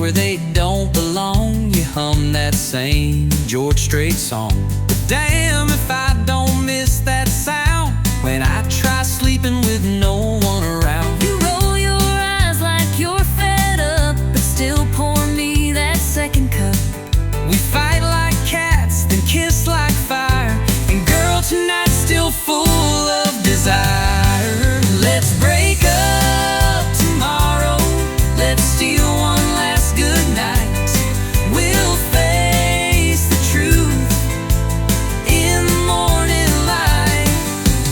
where they don't belong. You hum that same George Strait song. But damn if I don't miss that sound when I try sleeping with no one around. You roll your eyes like you're fed up, but still pour me that second cup. We fight like cats, then kiss like fire, and girl, tonight's still full of desire. Let's break up tomorrow, let's steal one last good night. We'll face the truth in the morning light.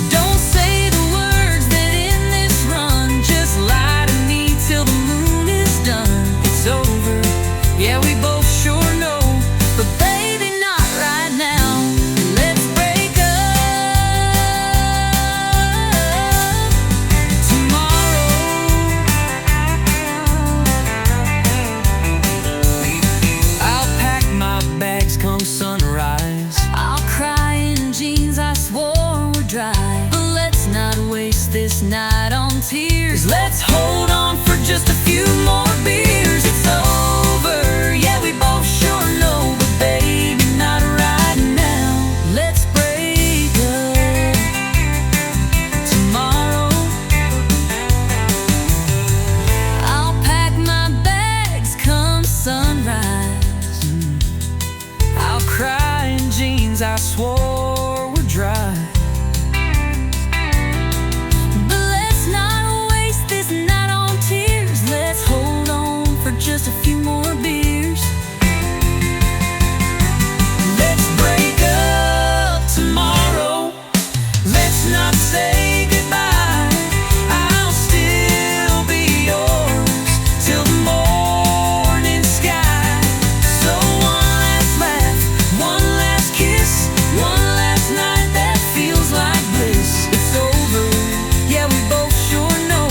Don't say the words that end this run, just lie to me till the moon is done. It's over, yeah, we both sure know, but baby, not right now. Let's break up tomorrow. I'll pack my bags come sunrise. I'll cry in jeans I swore were dry. But let's not waste this night on tears. Let's hold on for just a few more beers. It's over, yeah, we both sure know, but baby, not right now. Let's break up Tomorrow, I'll pack my bags come sunrise. I'll cry in jeans I swore were dry. But let's not waste this night on tears. Let's hold on for just a few more beers. Let's break up tomorrow. Let's not say goodbye. I'll still be yours till the morning sky. So one last laugh, one last kiss, one last night that feels like bliss. It's over, yeah, we both sure know,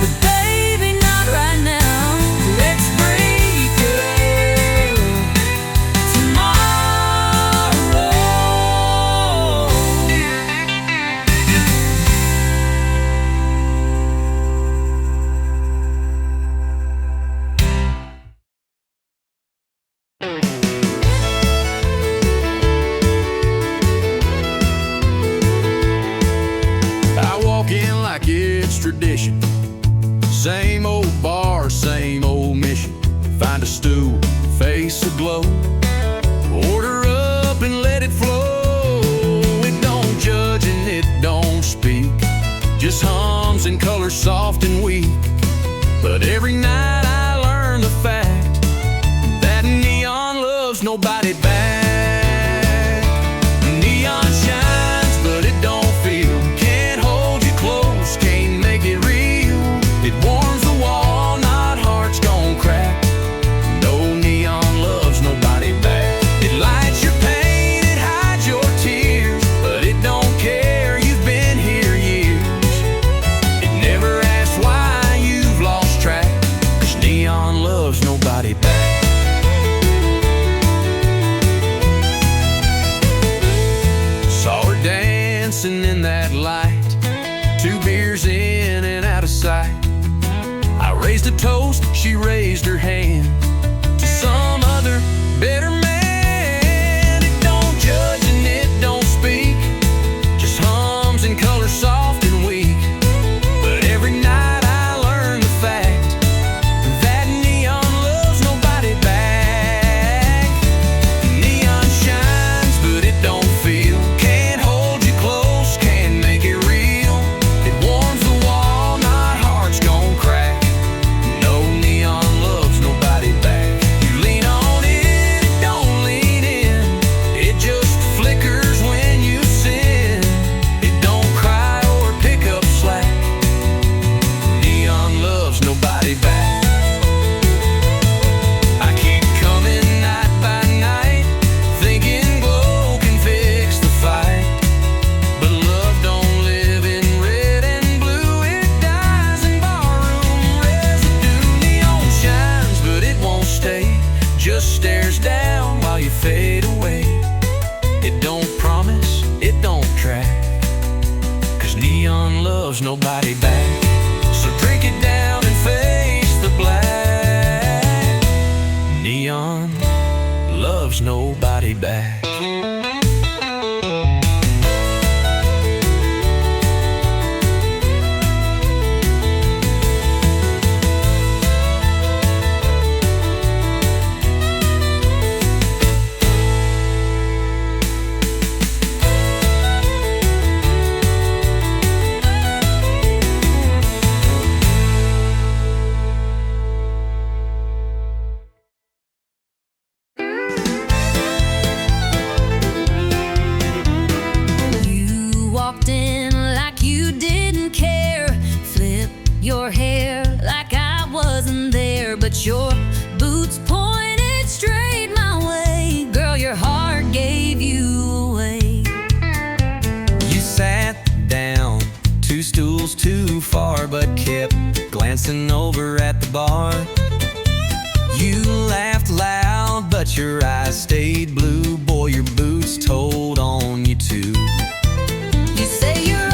but baby, not right now. Let's break up tomorrow. I walk in like it's tradition. Same old bar, same old mission. Find a stool, face aglow. Order up and let it flow. It don't judge and it don't speak, just hums and colors soft and weak. But every night I learn the fact that neon loves nobody back. Neon shines, but it don't feel. Can't hold you close, can't make it real. It warms the wall, not hearts gon' crack. No neon loves nobody back. It lights your pain, it hides your tears, but it don't care, you've been here years. It never asks why you've lost track, 'cause neon loves nobody back. Saw her dancing in that light, 2 beers in and out of sight. I raised a toast, she raised her hand to some other better man. It don't judge and it don't speak, just hums and colors soft and weak. But every night I learn the fact that neon loves nobody back. Neon shines, but it don't feel. Can't hold you close, can't make it real. It warms the wall, not hearts gon' crack. No neon loves nobody back. You lean on it, it don't lean in. It just flickers when you sin. It don't cry or pick up slack. Neon loves nobody back. I keep coming night by night, thinking glow can fix the fight. But love don't live in red and blue, it dies in barroom residue. Neon shines, but it won't stay, just stares down while you fade away. It don't promise, it don't track, 'cause neon loves nobody back. So drink it down and face the black. way back. Your hair like I wasn't there, but your boots pointed straight my way. Girl, your heart gave you away. You sat down 2 stools too far, but kept glancing over at the bar. You laughed loud, but your eyes stayed blue. Boy, your boots told on you too. You say you're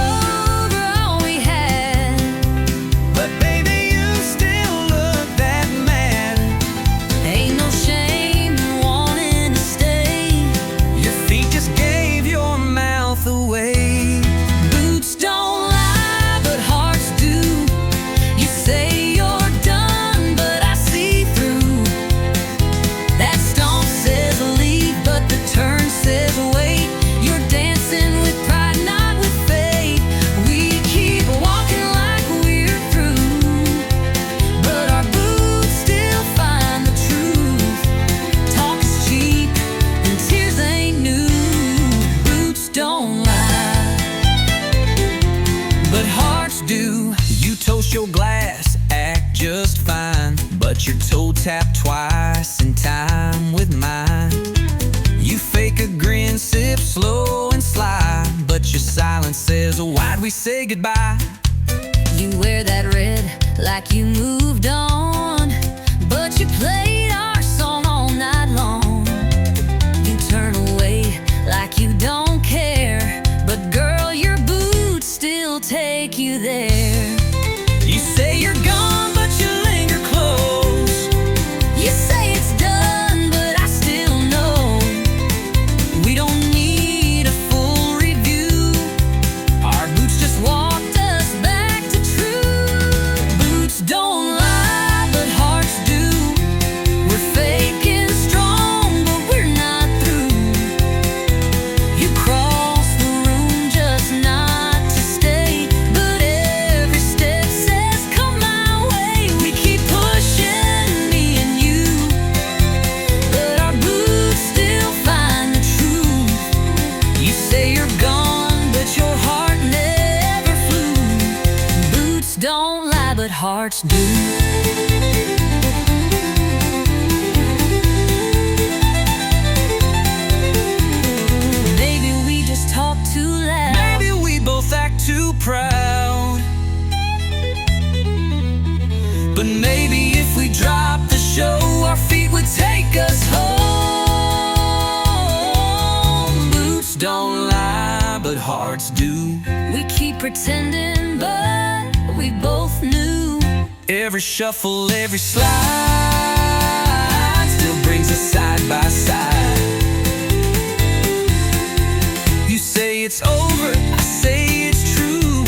your glass, act just fine, but your toe tapped twice in time with mine. You fake a grin, sip slow and sly, but your silence says, why'd we say goodbye? You wear that red like you moved on, but you played our song all night long. You turn away like you don't care, but girl, your boots still take you there. You say you're gone, but you linger close. You say it's done, but I still know we don't need a full review. Our boots just Walked us back to truth. Boots don't lie, but hearts do. We're faking strong, but we're not through. You cross the room just not to stay, but every step says come my way. We keep pushing, me and you, but our boots still find the truth. You say you're gone, but your heart never flew. Boots don't lie, but hearts do. Maybe we just talk too loud. maybe we both act too proud. But maybe if we dropped the show, our feet would take us home. Boots don't lie, but hearts do. We keep pretending, but we both knew. Every shuffle, every slide still brings us side by side. You say it's over, I say it's true,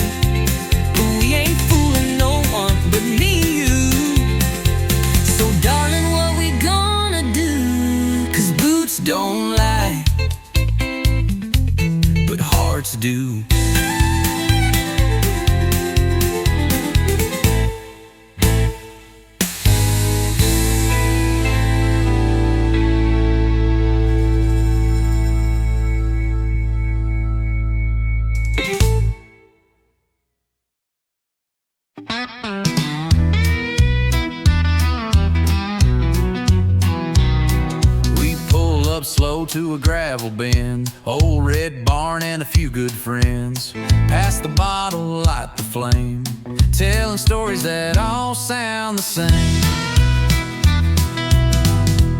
but we ain't fooling no one but me and you. So darling, what we gonna do? 'Cause boots don't lie, but hearts do. We pull up slow to a gravel bin, old red barn and a few good friends. Pass the bottle, light the flame, telling stories that all sound the same.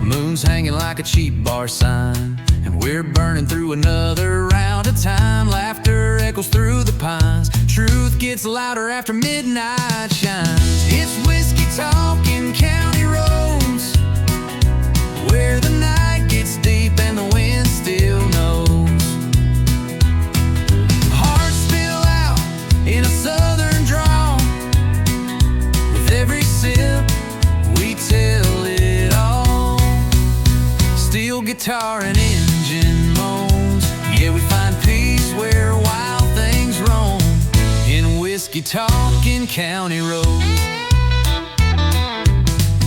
Moon's hanging like a cheap bar sign, and we're burning through another round of time. Laughter echoes through the pines, truth gets louder after midnight shines. It's whiskey talking county roads, where the night gets deep and the wind guitar and engine moans. Yeah, we find peace where wild things roam, in whiskey talking county roads.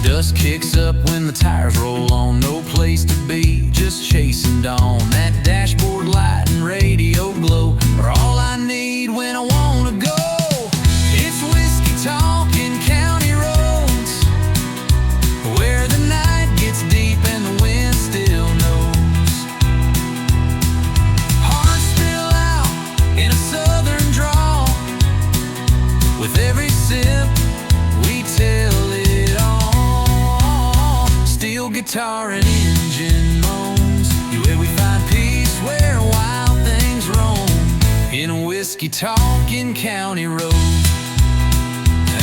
Dust kicks up when the tires roll on, no place to be, just chasing dawn. That dashboard light and radio glow are all I need when I wanna go. It's whiskey talking county roads, where the night gets deep and the wind still knows. Hearts spill out in a southern drawl, with every sip we tell it all. Steel guitar and engine moans, yeah, we find peace where wild things roam, in whiskey talking county roads.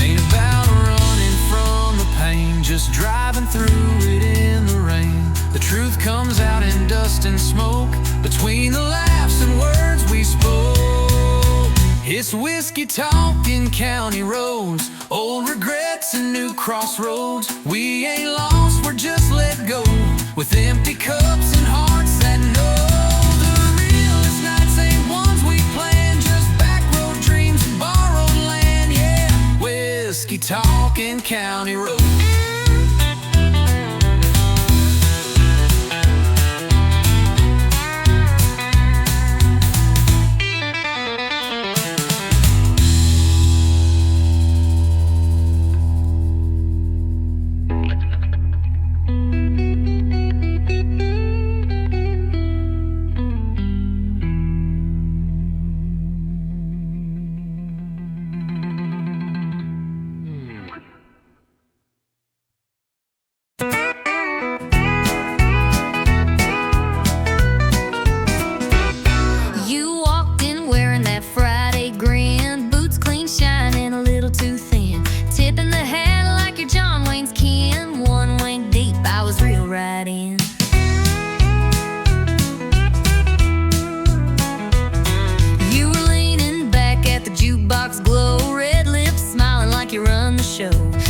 Ain't about running from the pain, just driving through it in the rain. The truth comes out in dust and smoke, between the laughs and words we spoke. It's whiskey talking county roads, old regrets and new crossroads. We ain't lost, we're just let go, with empty cups and hearts that know. The realest nights ain't ones we planned, just backroad dreams and borrowed land. Yeah, whiskey talking county roads.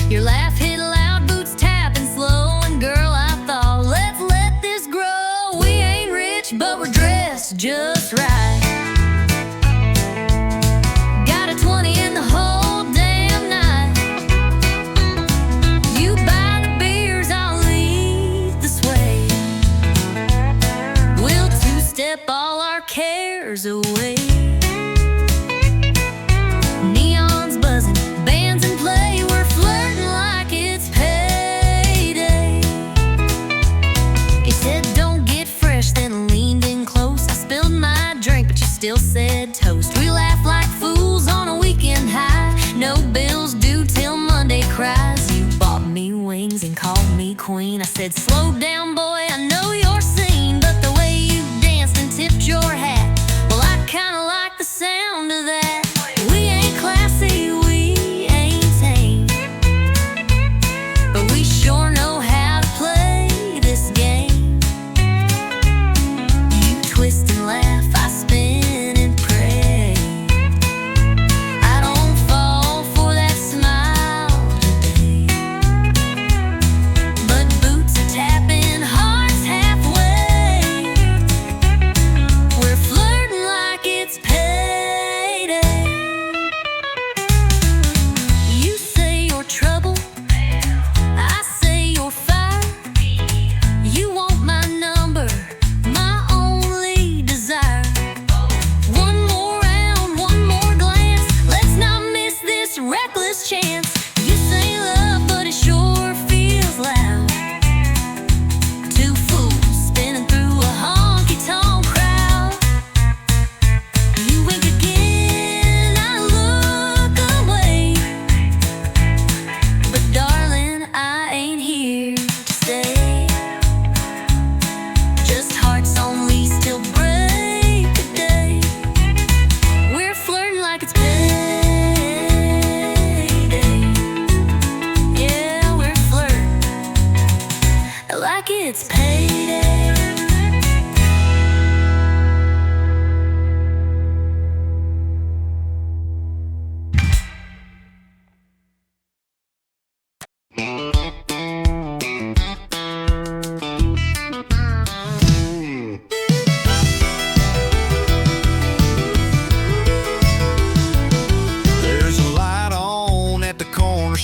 Your laugh hit loud, boots tapping slow, and girl, I thought, let's let this grow. We ain't rich, but we're dressed just right. Got a 20 in the whole damn night. You buy the beers, I'll lead the sway. We'll two-step all our cares away. Neons buzzing, bands in play, we're flirting like it's payday. He said don't get fresh, then leaned in close. I spilled my drink, but you still said toast. We laughed like fools on a weekend high, no bills due till Monday cries. You bought me wings and called me queen. I said slow down boy, I know your scene, but the way you danced and tipped your hat, well I kinda like the sound of that. We ain't classy, we ain't tame, but we sure know how to play this game. You twist and laugh, I spin and pray. I don't fall for that smile today, but boots are tapping, hearts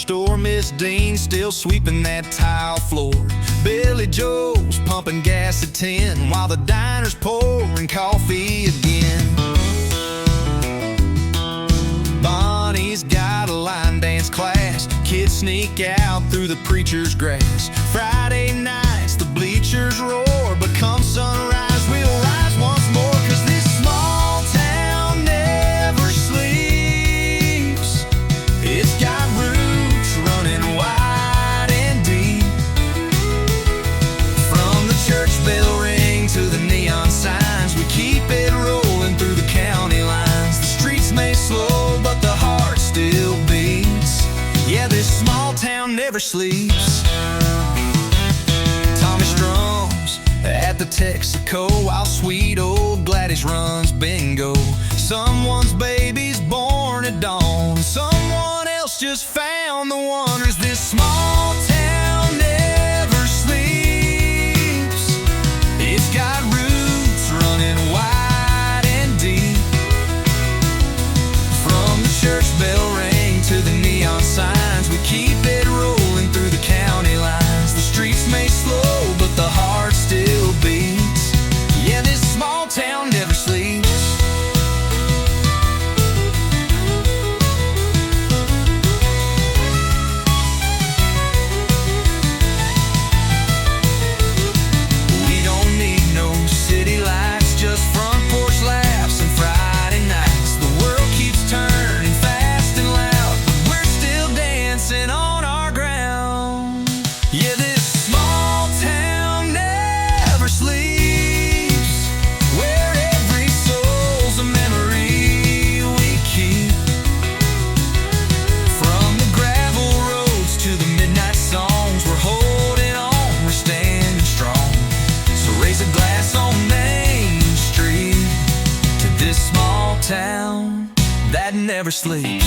store, Miss Dean still sweeping that tile floor. Billy Joe's pumping gas at 10 while the diner's pouring coffee again. Bonnie's got a line dance class. Kids sneak out through the preacher's grass. Friday nights the bleachers roar, but come sunrise we'll rise once more. 'Cause this small town never sleeps. It's got roots running wide and deep. From the church bell ring to the neon signs, we keep it rolling through the county lines. The streets may slow, but the heart still beats. Yeah, this small town never sleeps. Tommy strums at the Texaco while sweet old Gladys runs bingo. Someone's baby's born at dawn, someone else just found the one. 'Cause this small town never sleeps. It's got roots running wide and deep. From the church bell ring to the neon signs, we keep it rolling through the county lines. The streets may slow, but the heart still beats. Yeah, this small town never sleeps. We don't need no city lights, just front porch laughs and Friday nights. The world keeps turning fast and loud, but we're still dancing on our ground. Yeah, this small town never sleeps, where every soul's a memory we keep. From the gravel roads to the midnight songs, we're holding on, we're standing strong. So raise a glass on Main Street to this small town that never sleeps.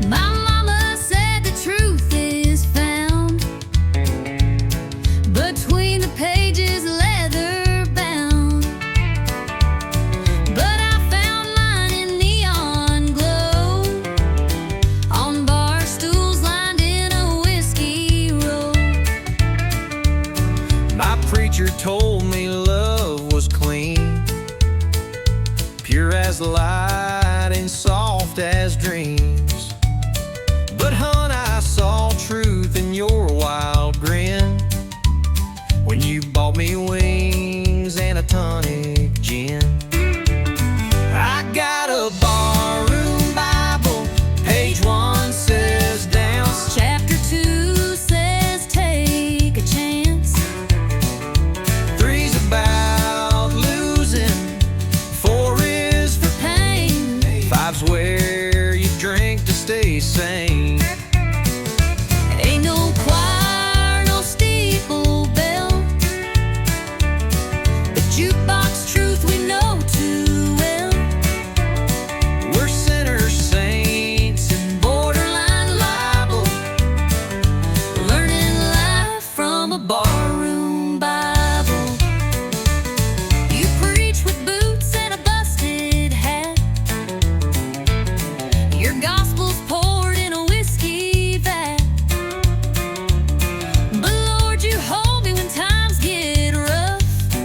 My mama said the truth is found between the pages, leather bound. But I found mine in neon glow on bar stools lined in a whiskey roll. My preacher told me love was clean, pure as light and soft as dreams. But hun, I saw truth in your wild grin when you bought me wings and a tonic gin. I got a barroom Bible, page 1 says dance. Chapter 2 says take a chance. 3's about losing, 4 is for Pain, 5's where you drink to stay sane. ain't no choir, no steeple bell, but jukebox truth we know too well. We're sinners, saints, and Borderline libel, learning life from a barroom Bible. You preach with boots and a busted hat. Your gospel's poured in a whiskey vat. But Lord, you hold me when times get rough,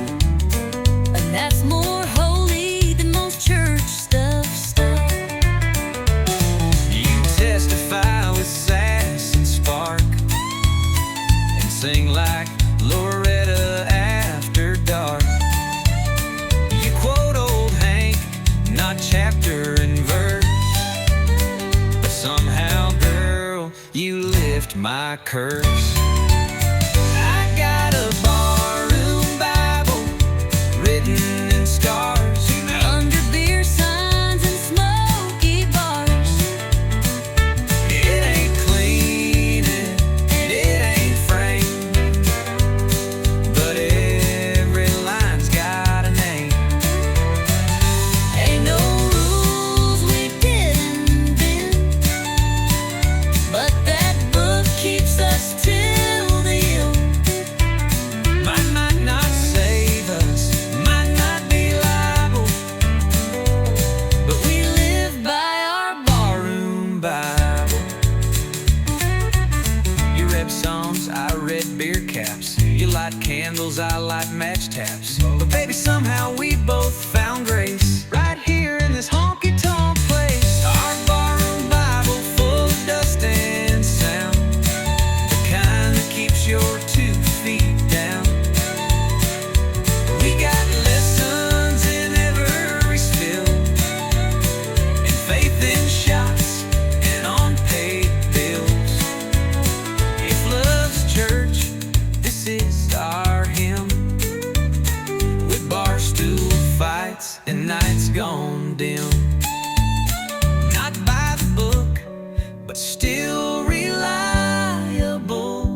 and that's more holy than most church stuff. you testify with sass and spark, and sing like Loretta after dark. You quote old Hank, not chapter and verse, but somehow, girl, you lift my curse. I got a barroom Bible written in scars. Under beer signs and smoky bars, It ain't clean and it ain't framed, get beer caps. You light candles, I light match taps. But baby, somehow we both found grace right here in this honky-tonk place. Our barroom Bible full of dust and sound, the kind that keeps your 2 feet down. We got lessons in every spill, and faith in shots and unpaid bills. If love's church, this is our hymn, with bar stool fights and nights gone dim. Not by the book, but still reliable.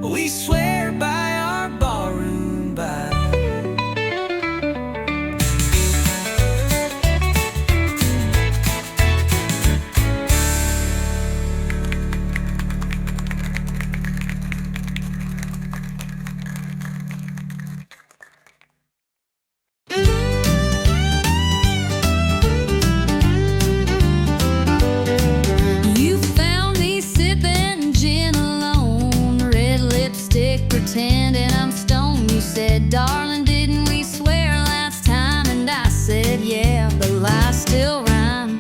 We swear by our barroom Bible. You found me sipping gin alone, red lipstick pretending I'm stoned. You said, darling, didn't we swear last time? And I said, yeah, but lies still rhyme.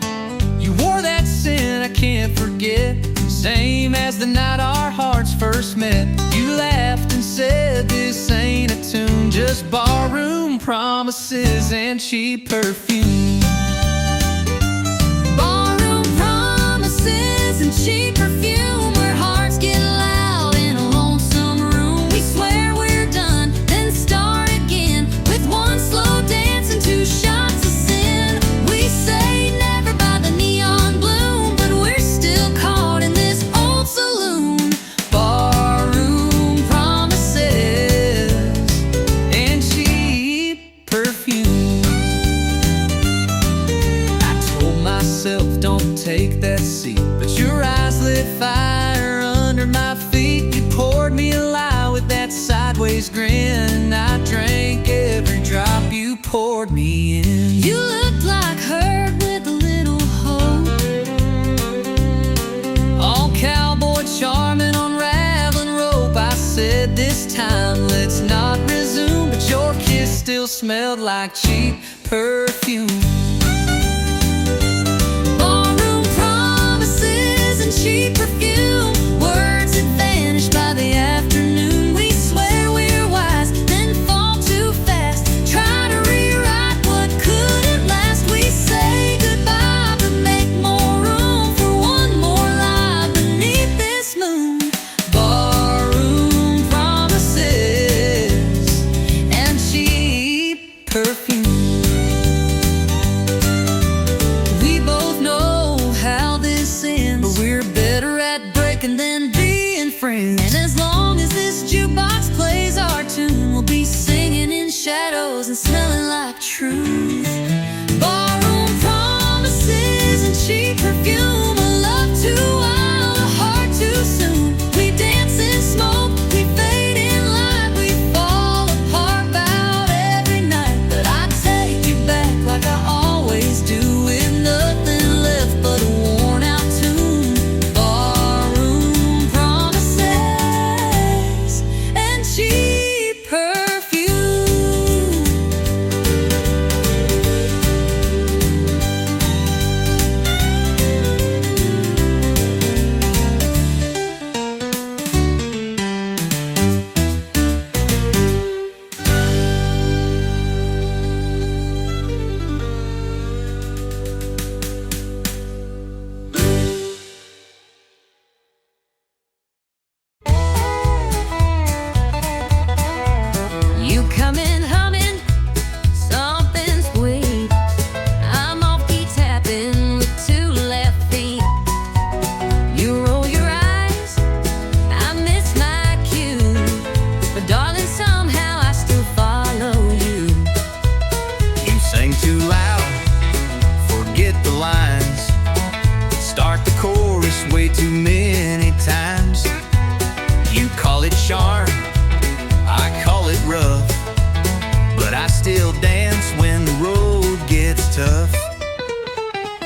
You wore that sin I can't forget, same as the night our hearts first met. You laughed and said, this ain't a tune, just barroom promises and cheap perfume. Barroom promises and cheap perfume, where hearts get loud in a lonesome room. We swear we're done, then start again, with 1 slow dance and 2 shots of sin. We say never by the neon bloom, but we're still caught in this old saloon. Barroom promises and cheap perfume. I told myself, don't take that seat, but your eyes lit fire under my feet. You poured me a lie with that sideways grin. I drank every drop you poured me in. You looked like herd with a little hope, All cowboy charming, unraveling rope. I said, this time let's not resume, but your kiss still smelled like cheap perfume. barroom promises and cheap perfume, words that vanish by the afternoon. We swear we're wise, then fall too fast, try to rewrite what couldn't last. We say goodbye, but make more room for 1 more lie beneath this moon. Barroom promises and cheap perfume. We both know how this ends, but we're better at breaking than being friends. And as long as this jukebox plays our tune, we'll be singing in shadows and smelling like truth. Barroom promises and cheap perfume, a love too wild, a heart too soon. We dance in smoke, we fade in light, we fall apart about every night. But I take you back like I always do, with nothing left but a worn out tune. Barroom promises and cheap perfume. You come in humming something sweet. I'm off key tapping with 2 left feet. You roll your eyes, I miss my cue, but darling, somehow I still follow you. You sang too loud, forget the lines, start the chorus way too many times. You call it charm, I call it rough, but I still dance when the road gets tough.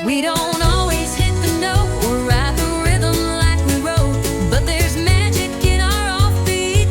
We don't always hit the note or ride the rhythm like we wrote, but there's magic in our offbeat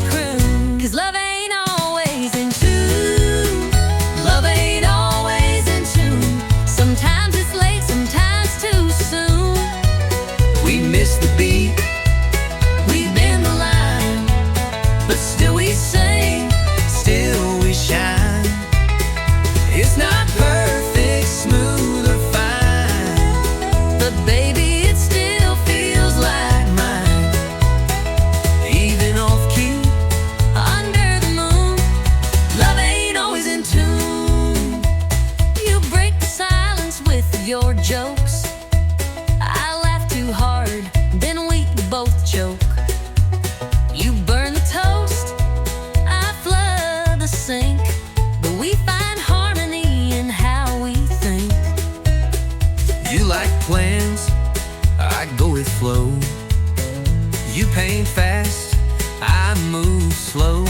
paint fast, I move slow.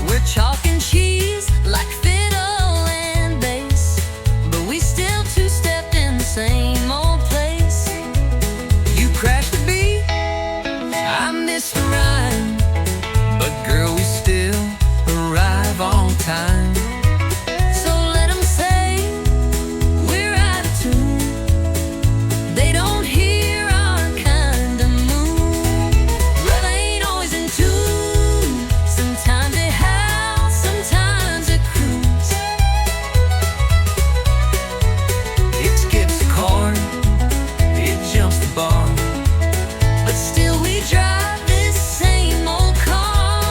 We're chalk and cheese like fiddle and bass, but we still two-step in the same old place. You crash the beat, I miss the rhyme, but girl, we still arrive on time. So let 'em say we're out of tune. They don't hear our kind of mood. Love ain't always in tune. Sometimes it howls, sometimes it croons. It skips the chord, it jumps the bar, But still we drive this same old car.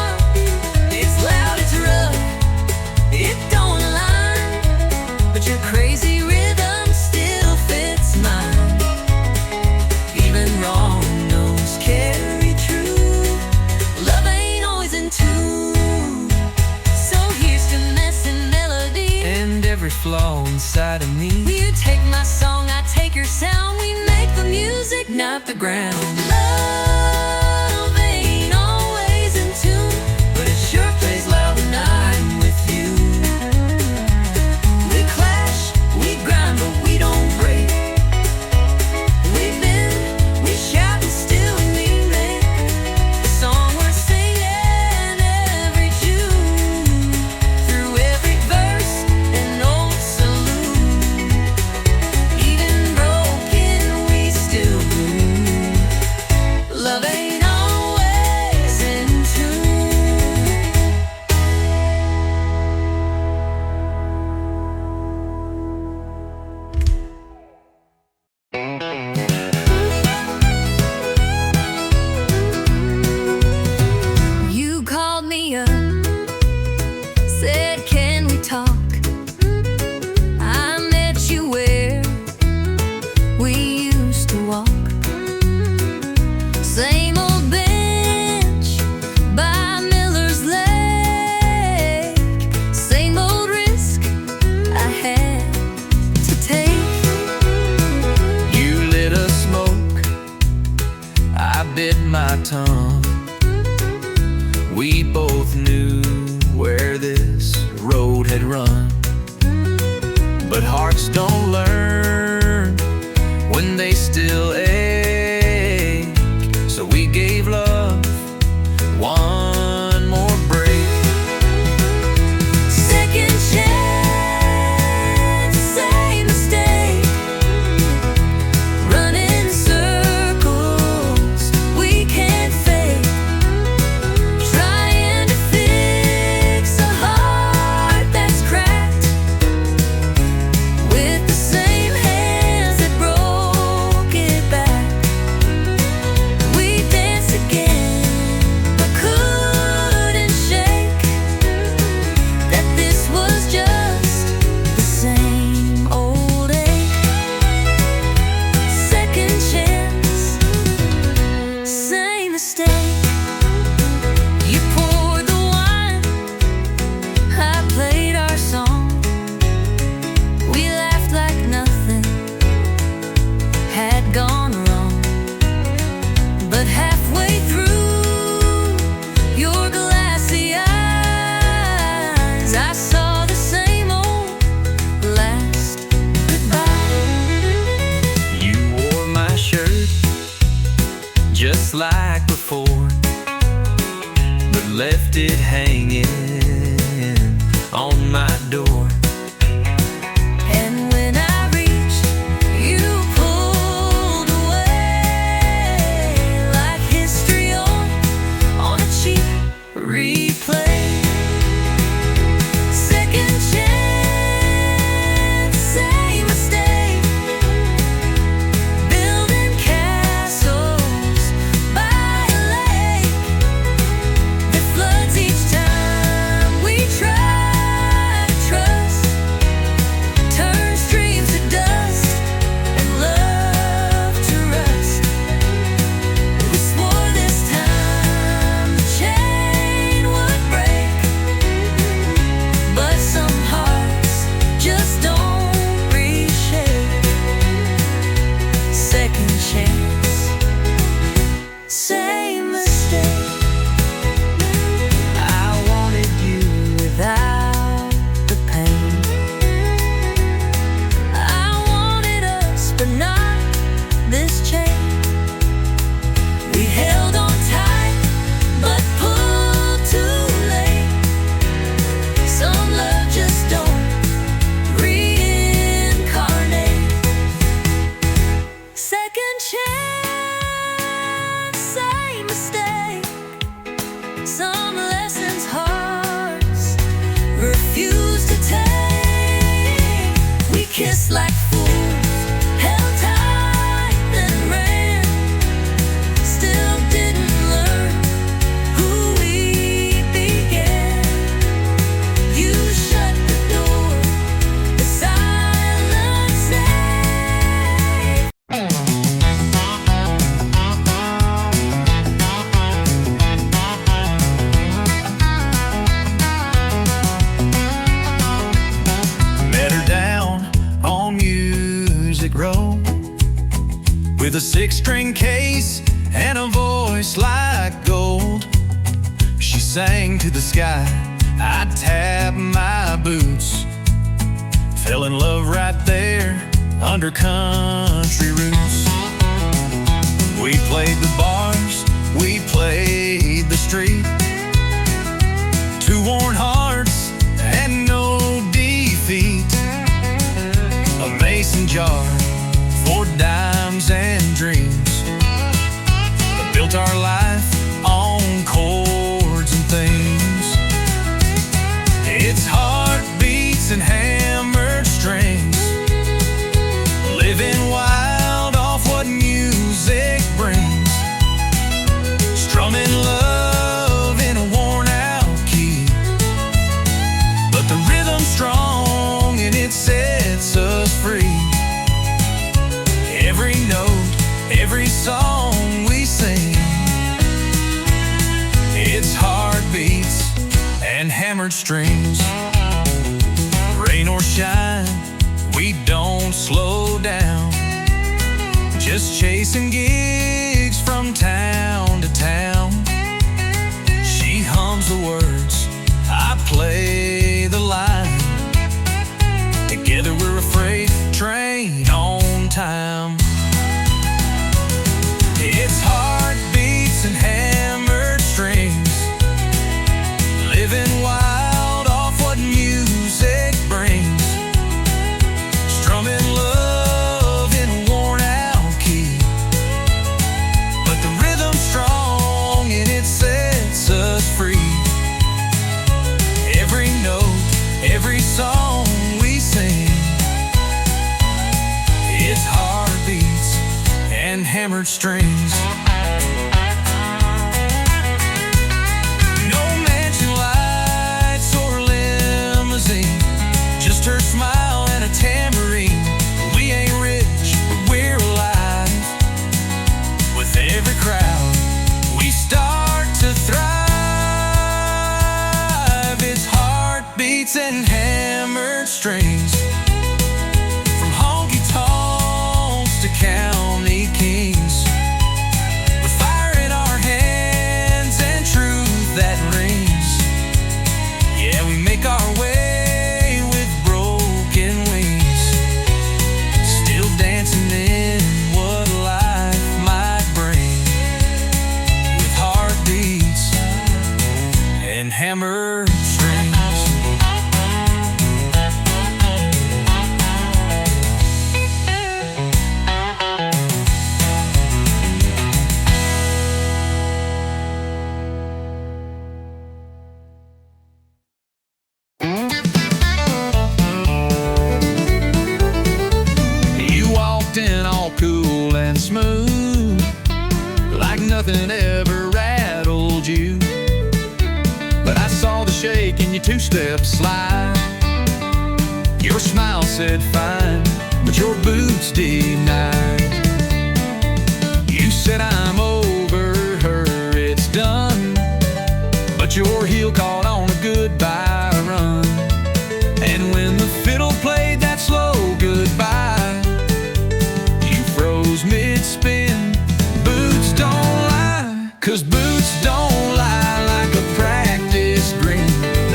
it's loud, it's rough, It don't align, but your crazy rhythm still fits mine. even wrong notes carry true. Love ain't always in tune. So here's to messing melody. And every flaw inside of me, You take my song, I take your sound. We make the music, not the ground. Love ain't always in tune, But it sure plays loud when I'm with you. we clash, we grind, but we don't break. We bend, we shout, and still we make the song we're singing every June. Through every verse and old salute, even broken we still bloom. Love ain't always in tune. You called me up, said, can we talk? I met you where we used to walk. Same old bench by Miller's Lake. Same old risk I had to take. You lit a smoke, I bit my tongue. We both knew where this road had run, but hearts don't learn when they still ache. So we gave love one more break. Second chance, same mistake. Running circles, we can't fake. Trying to fix a heart that's cracked with the same hands that broke it back. We danced again, but couldn't shake that this was just the same old ache. Second chance, same mistake. You poured the wine, I played our song. We laughed like nothing had gone wrong. But halfway through your glassy eyes, I saw the same old last goodbye. You wore my shirt just like before, but left it hanging on my door. And when I reached, you pulled away like history on a cheap replay. Second chance, same mistake. Building castles by a lake that floods each time we try to Some lessons hearts refuse to take. We kissed like fools, held tight, then ran. Still didn't learn who we began. You shut the door, the silence stayed. Met her down on Music Row with a 6-string case and a voice like gold. She sang to the sky, I tapped my boots. Fell in love right there under country roots. We played the bars, we played the street. Two worn hearts and no defeat. A mason jar for dimes and dreams. Built our life on chords and themes. It's heartbeats and hammered strings. Living wild off what music brings. Strumming love in a worn out key. But the rhythm's strong and it sets us free. Every note, every song we sing, it's heartbeats and hammered strings. Rain or shine, we don't slow down. Just chasing gigs from town to town. She hums the words, I play the line. Together we're a freight train on time. It's heartbeats and hammered strings. Living wild off what music brings. Strumming love in a worn out key. But the rhythm's strong and it sets us free. Every note, every song we sing, it's heartbeats and hammered strings. No mansion lights or limousine, just her smile and a tambourine. We ain't rich, but we're alive. With every crowd, we start to thrive. It's heartbeats and hammered strings. From honky tonks to county kings. With fire in our hands and truth that rings. Yeah, we make our way with broken wings. Still dancing in what life might bring. With heartbeats and hammered strings. You walked in all cool and smooth, like nothing ever rattled you. But I saw the shake in your two-step slide. Your smile said fine, but your boots denied. You said I'm over her, it's done. But your heel caught on a goodbye run. And when the fiddle played that slow goodbye, you froze mid-spin. Boots don't lie, 'cause boots don't lie like a practice grin.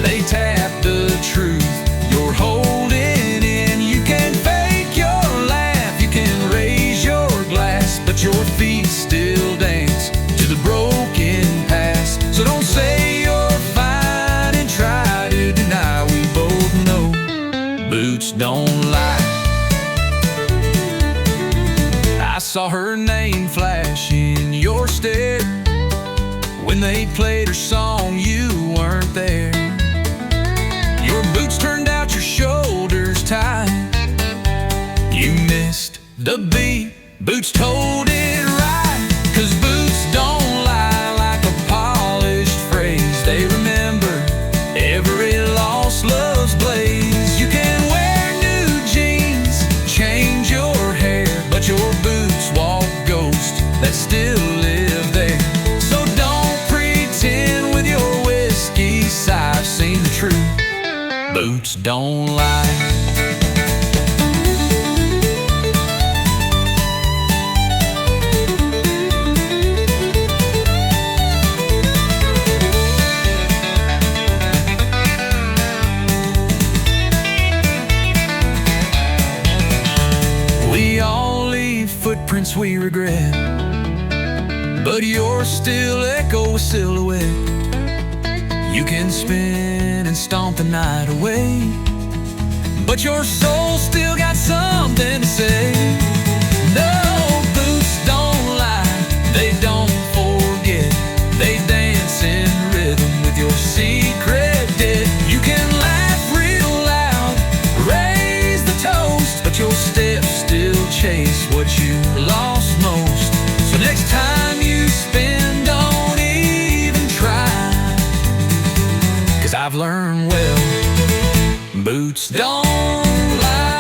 They tap the truth you're holding in. You can fake your laugh, you can raise your glass, but your feet still dance to the broken past. So don't say you're fine and try to deny. We both know boots don't lie. I saw her name flash in your stare when they played her song Boots told it right, 'cause boots don't lie. Like a polished phrase, they remember every lost love's blaze. You can wear new jeans, change your hair, but your boots walk ghosts that still live there. So don't pretend with your whiskey sigh. I've seen the truth, boots don't lie. Footprints we regret, but yours still echo a silhouette. You can spin and stomp the night away, but your soul still got something to say. No, boots don't lie, they don't forget. They dance in rhythm with your secret debt. You can laugh real loud, raise the toast, but your steps still chase what you lost most. So next time you spin, don't even try, 'cause I've learned well, boots don't lie.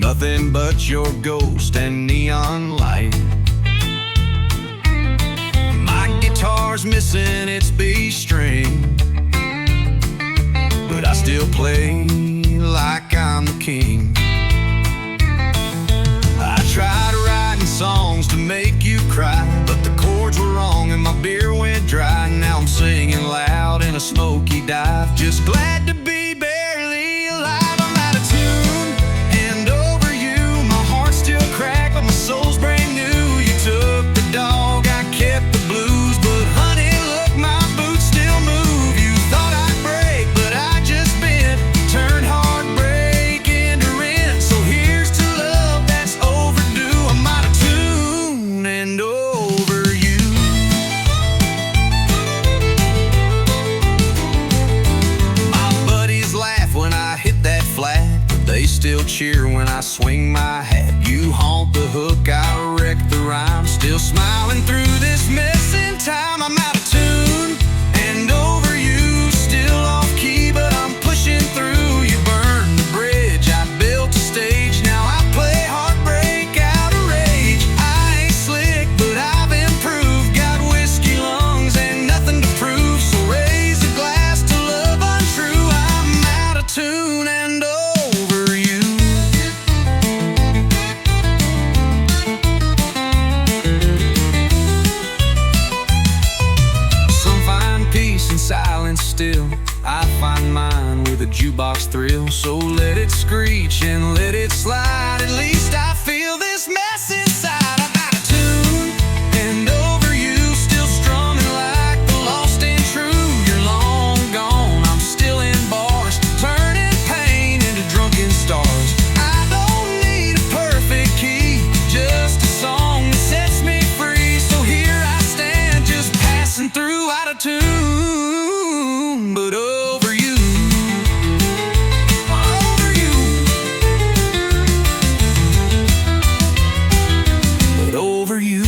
Nothing but your ghost and neon light. My guitar's missing its B string, but I still play like I'm the king. I tried writing songs to make you cry, but the chords were wrong and my beer went dry. Now I'm singing loud in a smoky dive, just glad to be barely alive. I'm out of tune and over you, my heart's still cracked, but my soul's brand new. You took the dog, I kept the blues, but honey, look, my boots still move. You thought I'd break, but I just bent, turned heartbreak into rent. So here's to love that's overdue. I'm out of tune and over you. My buddies laugh when I hit that flat, but they still cheer when I swing my hat. You haunt the hook, I wreck the rhyme, still smiling through this mess in time. I'm out of tune and over you, still off key, but I'm pushing through. You burned the bridge, I built a stage, now I play heartbreak out of rage. I ain't slick, but I've improved, got whiskey lungs and nothing to prove, so raise a glass to love untrue. I'm out of tune and over you. Some find peace in silence still, I find mine with a jukebox thrill. So let it screech and let it slide, at least I feel this mess inside. I'm out of tune and over you, still strumming like the lost and true. You're long gone, I'm still in bars, turning pain into drunken stars. I don't need a perfect key, just a song that sets me free. So here I stand, just passing through, out of tune, but over you. Over you. But over you.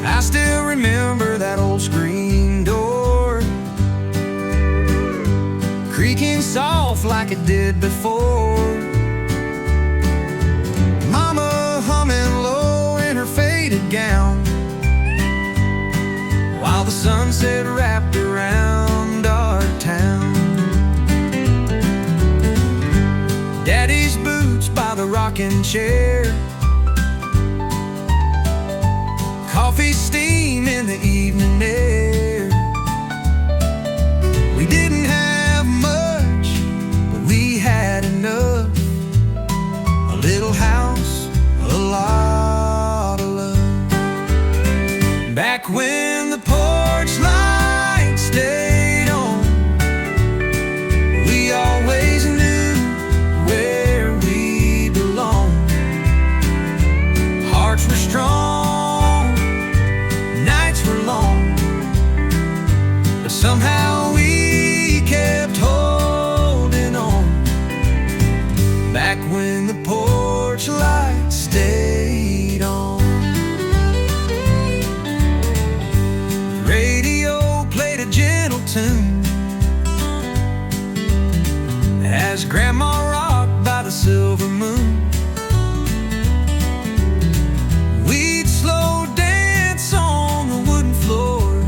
I still remember that old screen door creaking soft like it did before. gown, while the sunset wrapped around our town. Daddy's boots by the rocking chair, coffee steam in the evening air. We didn't have much, but we had enough. A little house, a lot of love. Back when the porch light stayed on, we always knew where we belonged. Hearts were strong, nights were long, but somehow we kept holding on. Back when the porch light stayed on. The radio played a gentle tune as Grandma rocked by the silver moon. We'd slow dance on the wooden floor.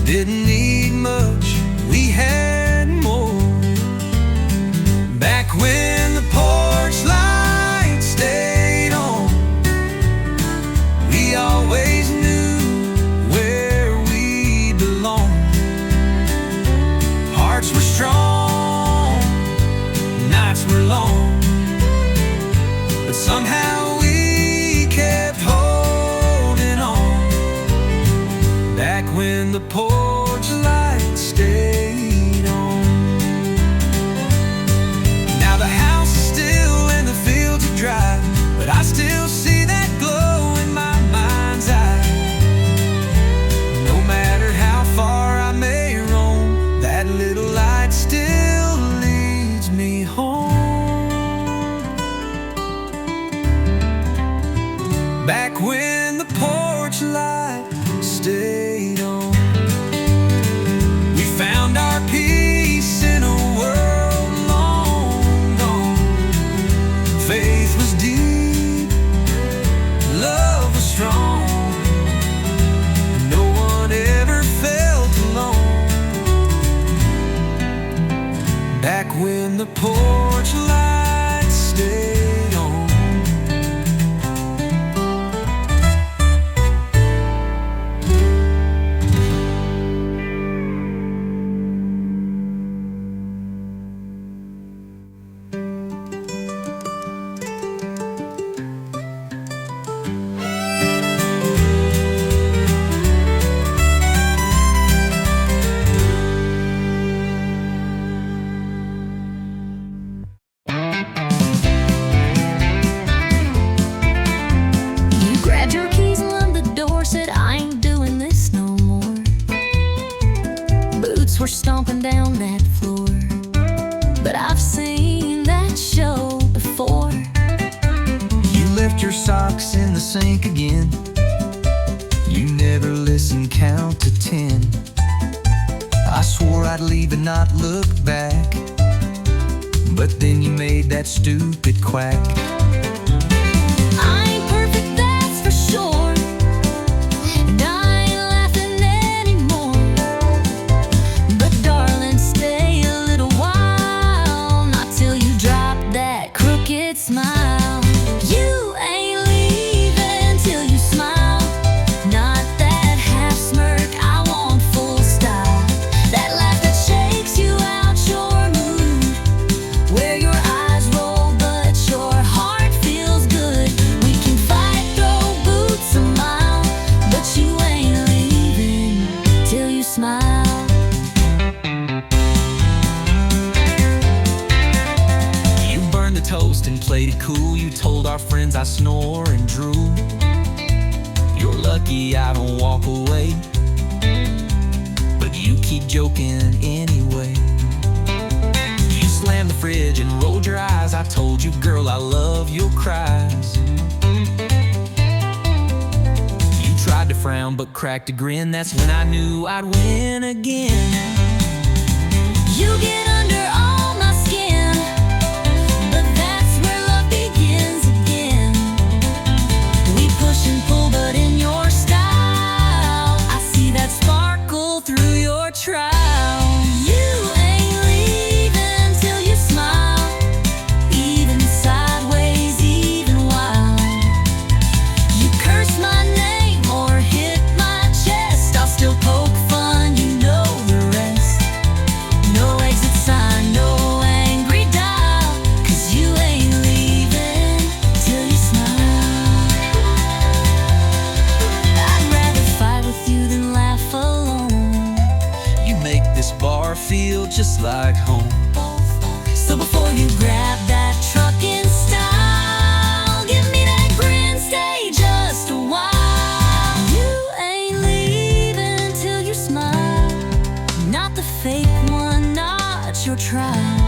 Didn't need much, we had more. Back when the porch light stayed on, we always knew where we belonged. Hearts were strong, nights were long, but somehow we kept holding on. Back when the porch light stayed on. Now the house is still and the fields are dry, but I still see that glow in my mind's eye. No matter how far I may roam, that little light still leads me home. Back when the porch light stayed on, we found our peace in a world long gone. Faith was deep, love was strong, no one ever felt alone. Back when the porch light stayed on. You grabbed your keys and left the door, said I ain't doing this no more. Boots were stomping down that floor, but I've seen that show before. You left your socks in the sink again. You never listened, count to 10. I swore I'd leave and not look back, but then you made that stupid quack. I ain't perfect, that's for sure, and I ain't laughing anymore. But darling, stay a little while, not till you drop that crooked smile. You ain't leaving till you smile, not that half smirk, I want full style. That laugh that shakes you out your mood, where your eyes roll but your heart feels good. We can fight, throw boots a mile, but you ain't leaving till you smile. You burned the toast and played it cool. You told our friends I snore and drool. You're lucky I don't walk away, but you keep joking anyway. You slammed the fridge and rolled your eyes. I told you, girl, I love your cries. You tried to frown but cracked a grin. That's when I knew I'd win again. You get under all my skin, but that's where love begins again. We push and pull feel just like home. So before you grab that truck in style, give me that grin, stay just a while. You ain't leaving till you smile, not the fake one, not your trial.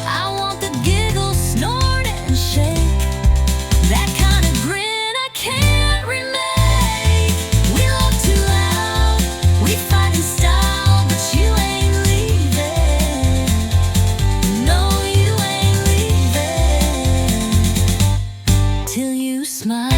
I want the giggle, snort and shake, that kind of grin I can't remake. We love too loud, we fight in style, but you ain't leaving. No, you ain't leaving till you smile.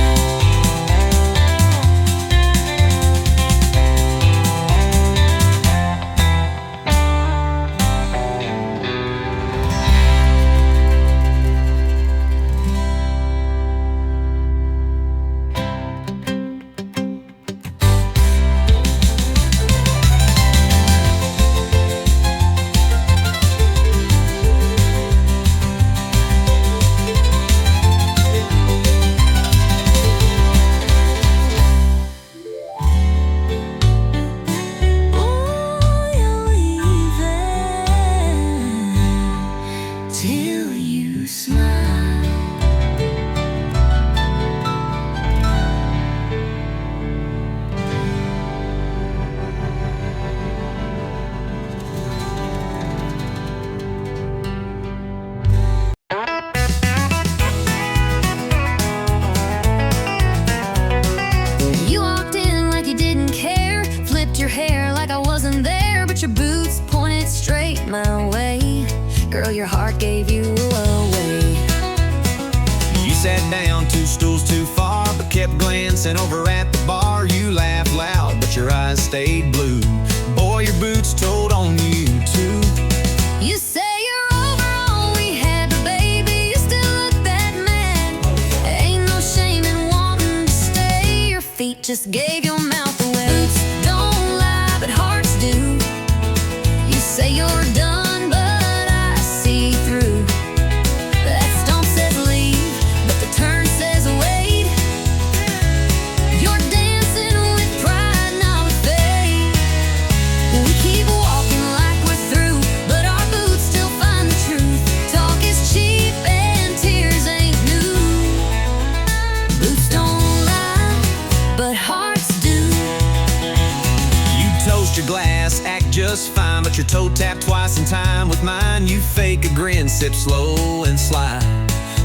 Till you smile. You walked in like you didn't care, flipped your hair like I wasn't there, but your boots pointed straight my way. Girl, your heart gave you away. You sat down 2 stools too far, but kept glancing over at the bar. You laughed loud, but your eyes stayed blue. Boy, your boots told on you too. You say you're over all we had, but baby, you still look that mad. Ain't no shame in wanting to stay. Your feet just gave your mouth away. Boots don't lie, but hearts do. You say you're done, but I see through. That stomp says leave, but the turn says wait. You're dancing with pride, not with faith. We keep walking like we're through, but our boots still find the truth. Talk is cheap and tears ain't new. Boots don't lie, but hearts do. You toast your glass, act just fine, but your toe tapped twice in time with mine. You fake a grin, sip slow and slide,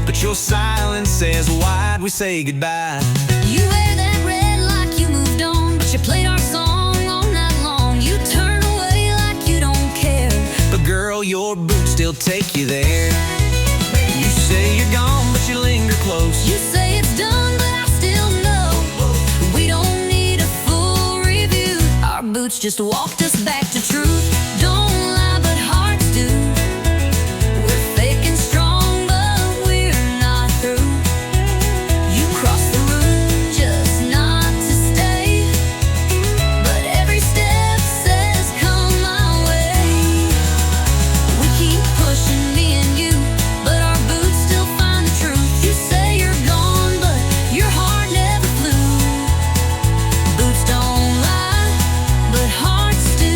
but your silence says why'd we say goodbye? You wear that red like you moved on, but you played our song all night long. You turn away like you don't care, But girl, your boots still take you there. You say you're gone, but you linger close. you say it's done, but I still know. We don't need a full review. Our boots just walked us back to truth. Don't lie, but hearts do. We're fake and strong, but we're not through. You crossed the room just not to stay, but every step says come my way. We keep pushing, me and you, but our boots still find the truth. You say you're gone, but your heart never flew. Boots don't lie, but hearts do.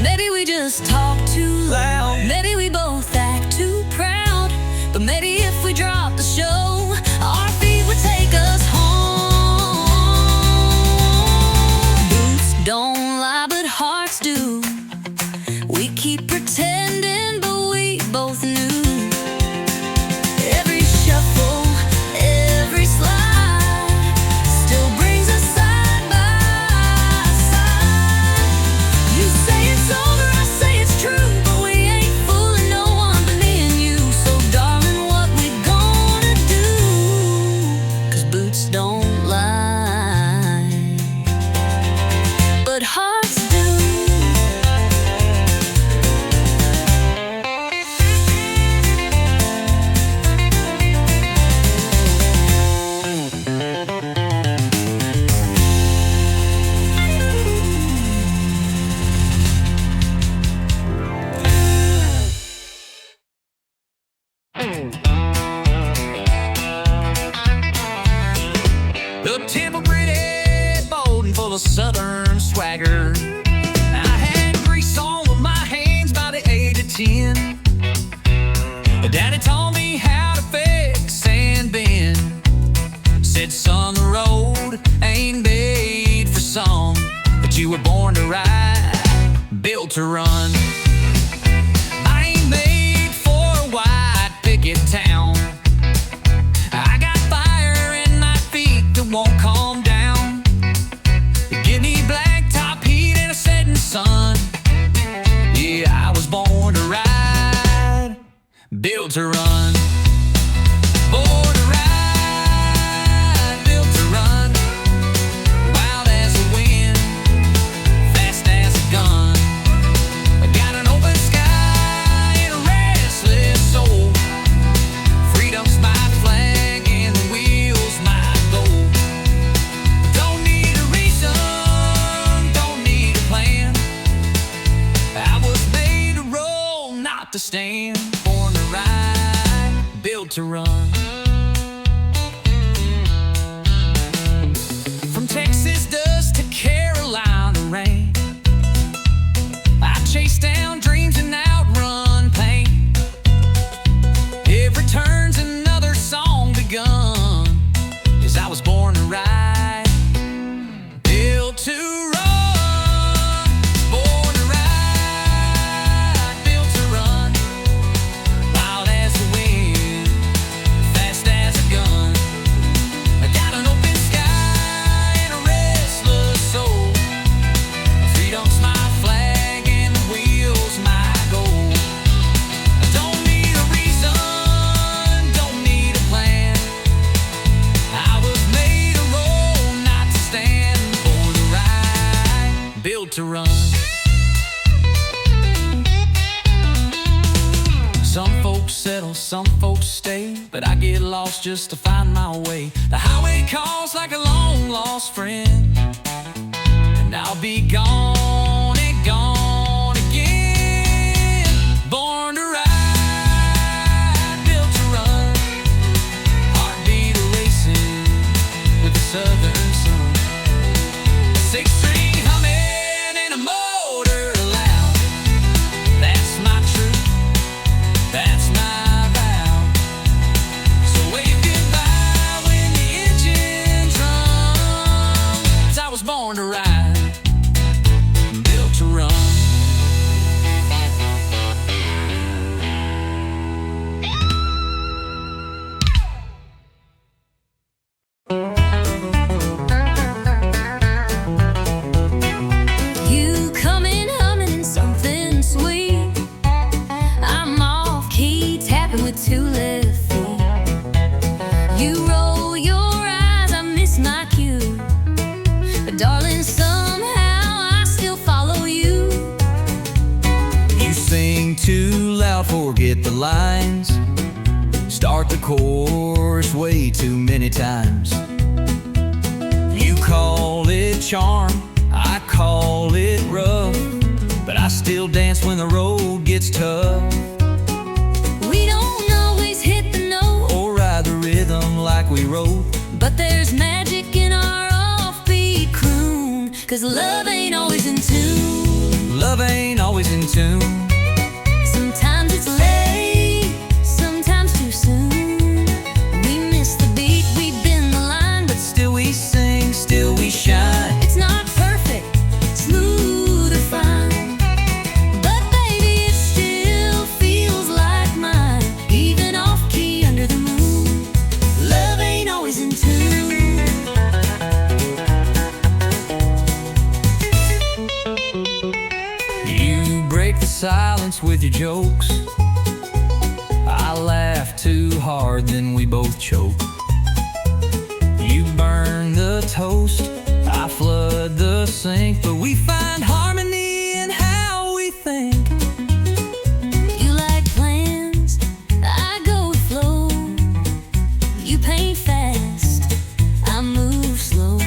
Maybe we just talk too loud. Maybe we both act too proud. But maybe if we drop the show, our feet would take us home. Boots don't lie, but hearts do. We keep pretending, but we both knew. Every shuffle, every slide still brings us side by side. You say it's over, I say it's true, but we ain't fooling no one but me and you. So darling, what we gonna do? 'Cause boots don't lie, but hearts do. The temple gritty, bold and full of southern swagger. I had grease on my tin. Daddy taught me how to fix and bend. Said, son, the road ain't made for some, but you were born to ride, built to run. I ain't made for a white picket town. I got fire in my feet that won't calm down. Give me blacktop heat and a setting sun. Yeah, I was born to ride, built to run. Born to ride, built to run. Wild as the wind, fast as a gun. I got an open sky and a restless soul. Freedom's my flag and the wheel's my goal. Don't need a reason, don't need a plan. I was made to roll, not to stand. Born to ride, built to run. From Texas dust to Carolina rain, I chase down dreams and outrun pain. Every turn's another song begun, 'cause I was born to ride, built to run. Born to ride, built to run. Wild as the wind, fast as a gun. I got an open sky and a restless soul. Freedom's my flag and the wheel's my goal. I don't need a reason, don't need a plan. I was made to roll, not to stand. Born to ride, built to run. Some folks settle, some folks stay, but I get lost just to find my way. The highway calls like a long-lost friend, and I'll be gone and gone again. Born to ride, built to run. Heartbeat racing with the southern sun. Six-string humming and a motor loud. That's my truth, that's my vow. So wave goodbye when the engine drums. I was born to ride, built to run. You coming humming in something sweet. I'm off key, tapping with two left feet. You roll your eyes, I miss my cue. But darling, somehow I still follow you. You sing too loud, forget the lines. Start the chorus way too many times. You call it charm, I call it rough, but I still dance when the road gets tough. We don't always hit the note, Or ride the rhythm like we wrote. but there's magic in our offbeat croon. 'Cause love ain't always in tune. Love ain't always in tune. Sometimes it's late, sometimes too soon. We miss the beat, we bend the line, but Still we sing, still we shine. it's not perfect, smooth or fine. But baby, it still feels like mine, even off key under the moon. Love ain't always in tune. You break the silence with your jokes. I laugh too hard, then we both choke. You burn the toast, I flood the sink, but we find harmony in how we think. You like plans, I go with flow. You paint fast, I move slow.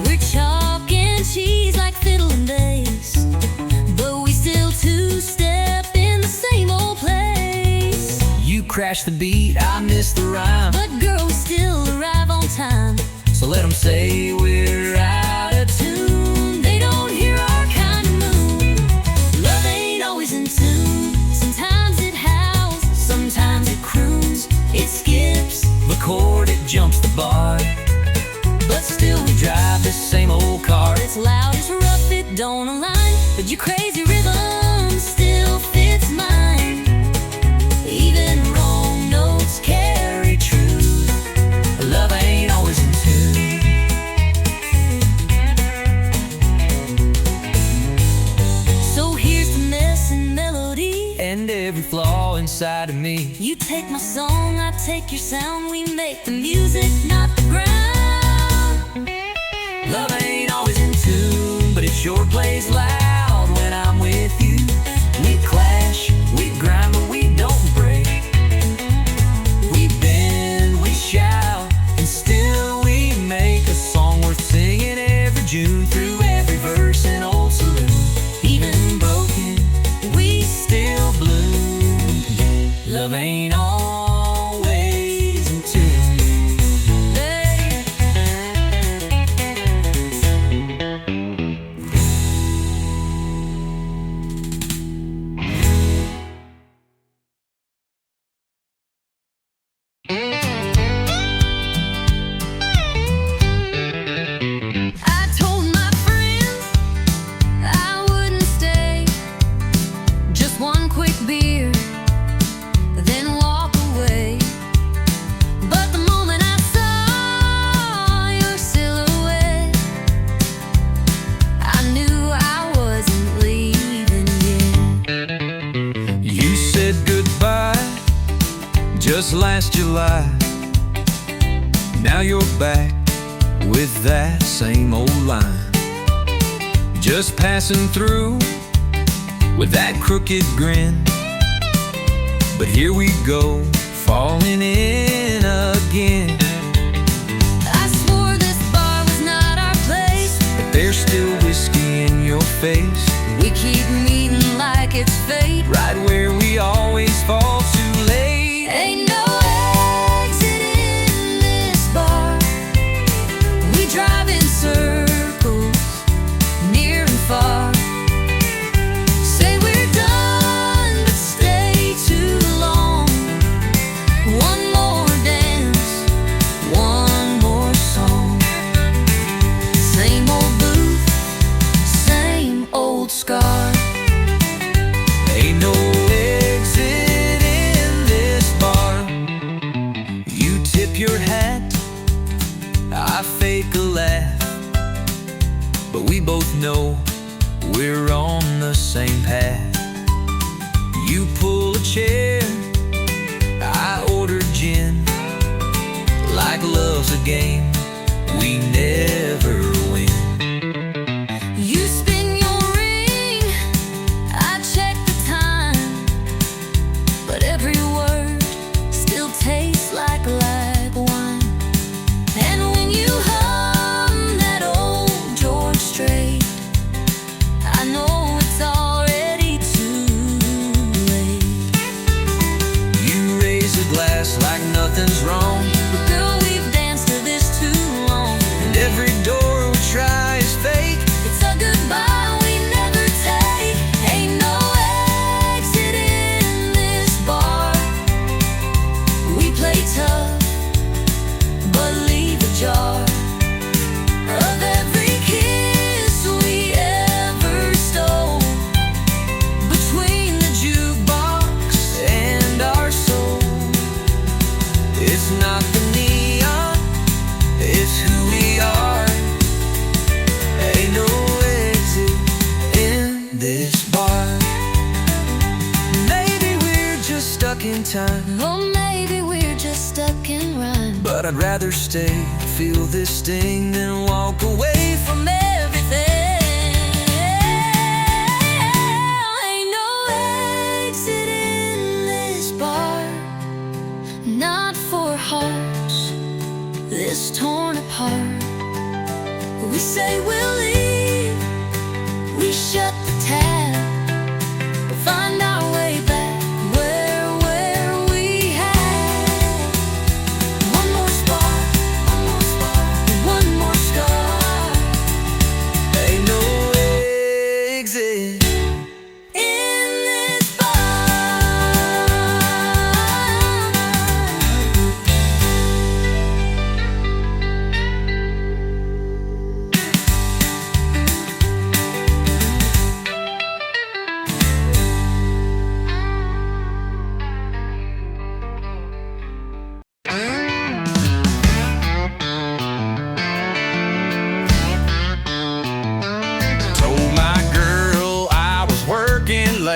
We're chalk and cheese like fiddle and bass, but we still two-step in the same old place. You crash the beat, I miss the rhyme. But girl, we still arrive on time. So let them say we're out of tune. They don't hear our kind of moon. Love ain't always in tune. don't align, but your crazy rhythm still fits mine. Even wrong notes carry truth. Love ain't always in tune. So here's the mess and melody, and every flaw inside of me. you take my song, I take your sound. We make the music, not the ground. Love ain't always in tune, but it sure plays loud when I'm with you. We clash, we grind, but we don't break. We bend, we shout, and still we make a song worth singing every June. Through every verse and old saloon, even broken, we still bloom. Love ain't always in tune. I told my friends I wouldn't stay. Just one quick beer, then walk away. But the moment I saw your silhouette, I knew I wasn't leaving yet. You said goodbye just last July. Now you're back with that same old line. Just passing through with that crooked grin. But here we go, falling in again. I swore this bar was not our place, But there's still whiskey in your face, we keep meeting like it's fate. right where we always fall too late. Ain't no exit in this bar. We drive in circles, near and far. Say we're done, but stay too long. One more dance, one more song. Same old booth, same old scar. Ain't no exit in this bar. You tip your hat, I fake a laugh, but we both know we're on the same path. You pull a chair, I order gin. Like love's a game, we never win. You spin your ring, I check the time, but every word still tastes like wine. And when you hum that old George Strait, I know it's already too late. You raise a glass like nothing's wrong, But girl, we've danced to this too long. and every door we try is fake. It's a goodbye we never take. Ain't no exit in this bar. We play tough, but leave a jar of every kiss we ever stole. Between the jukebox And our soul, it's not the neon, it's who we are. Ain't no exit in this bar. Maybe we're just stuck in time, or maybe we're just stuck in rhyme. but I'd rather stay, feel this sting, than walk away from everything. Ain't no exit in this bar, not for hearts this torn apart. We say we'll leave, we shut the tab, find our way back where we had one more spark, one more scar.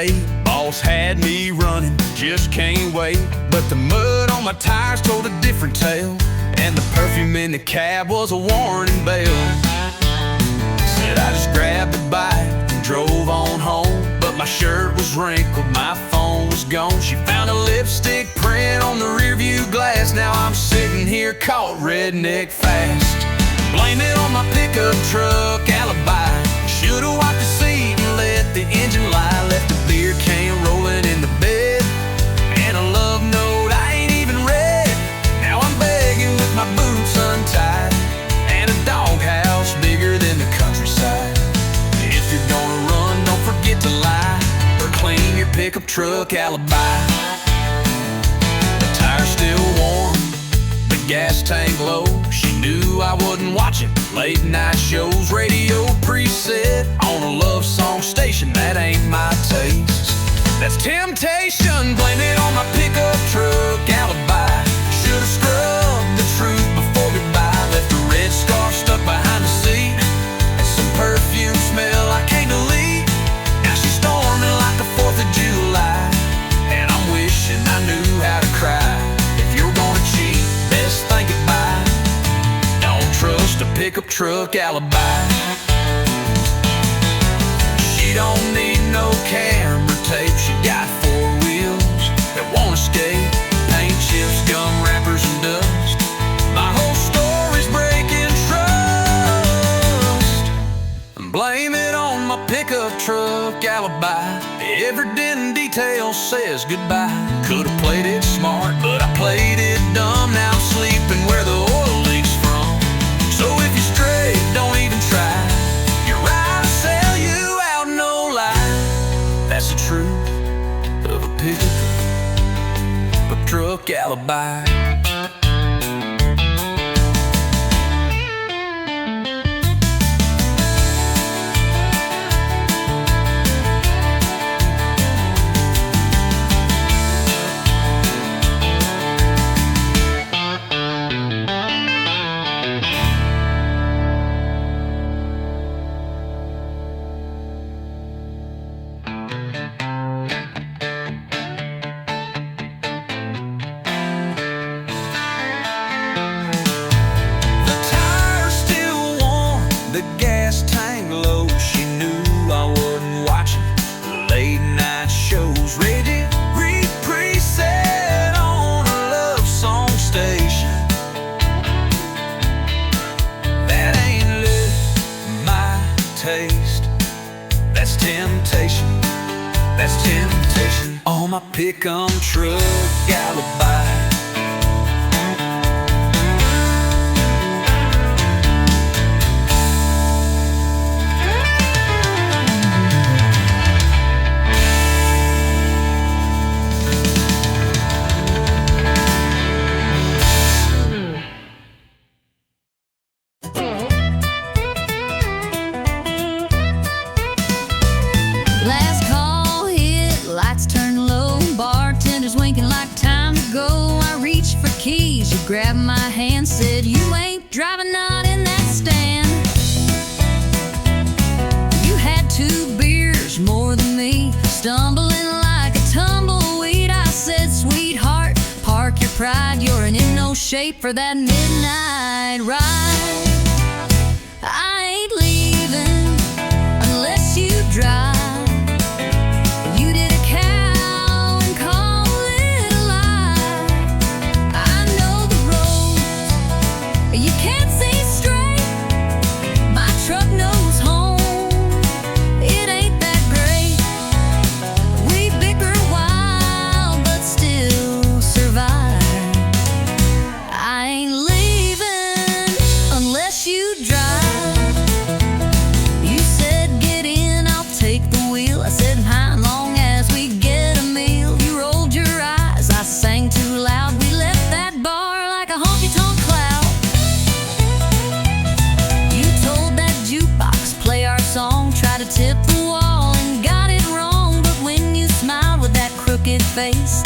late. Boss had me running, just can't wait. But the mud on my tires told a different tale, and the perfume in the cab was a warning bell. Said I just grabbed a bite and drove on home, but my shirt was wrinkled, my phone was gone. She found a lipstick print on the rearview glass. Now I'm sitting here caught redneck fast. Blame it on my pickup truck alibi. Should've wiped the seat and let the engine lie. Left a beer can rolling in the bed and a love note I ain't even read. Now I'm begging with my boots untied and a doghouse bigger than the countryside. If you're gonna run, don't forget to lie or clean your pickup truck alibi. The tire's still warm, the gas tank low. She knew I wasn't watching late night shows. Radio preset on a love song station, that ain't my taste. That's temptation, blame it on my pickup truck alibi. Should've scrubbed the truth before goodbye. Left a red scarf stuck behind the seat and some perfume smell I can't delete. Now she's storming like the 4th of July, and I'm wishing I knew how to cry. If you're gonna cheat, best think it by. Don't trust a pickup truck alibi. She don't need no camera tape. She got 4 wheels that won't escape. Paint chips, gum wrappers, and dust. My whole story's breaking trust. Blame it on my pickup truck alibi. Every dent detail says goodbye. Could've played it smart, but I played it dumb. Now I'm sleeping where the oil leaks from. So if you're straight, don't even try. You're right to sell you out, no lie. That's the truth of a pickup truck alibi. The gas tank low, she knew I wasn't watching late night shows. Radio preset on a love song station, that ain't lift my taste. That's temptation, that's temptation on my pick-up truck alibi. Last call hit, lights turn low, bartender's winking like time to go. I reached for keys, you grabbed my hand, said you ain't driving, not in that stand. You had 2 beers more than me, stumbling like a tumbleweed. I said, sweetheart, park your pride, you're in no shape for that midnight ride. I ain't leaving unless you drive. You did a cow and call it a lie. I know the roads you can't see straight. My truck knows home, it ain't that great. We bicker wild but still survive. I ain't leaving unless you drive. You said get in, I'll take the wheel. I said how long as we get a meal. You rolled your eyes, I sang too loud. We left that bar like a honky-tonk cloud. You told that jukebox play our song, tried to tip the wall and got it wrong. But when you smiled with that crooked face,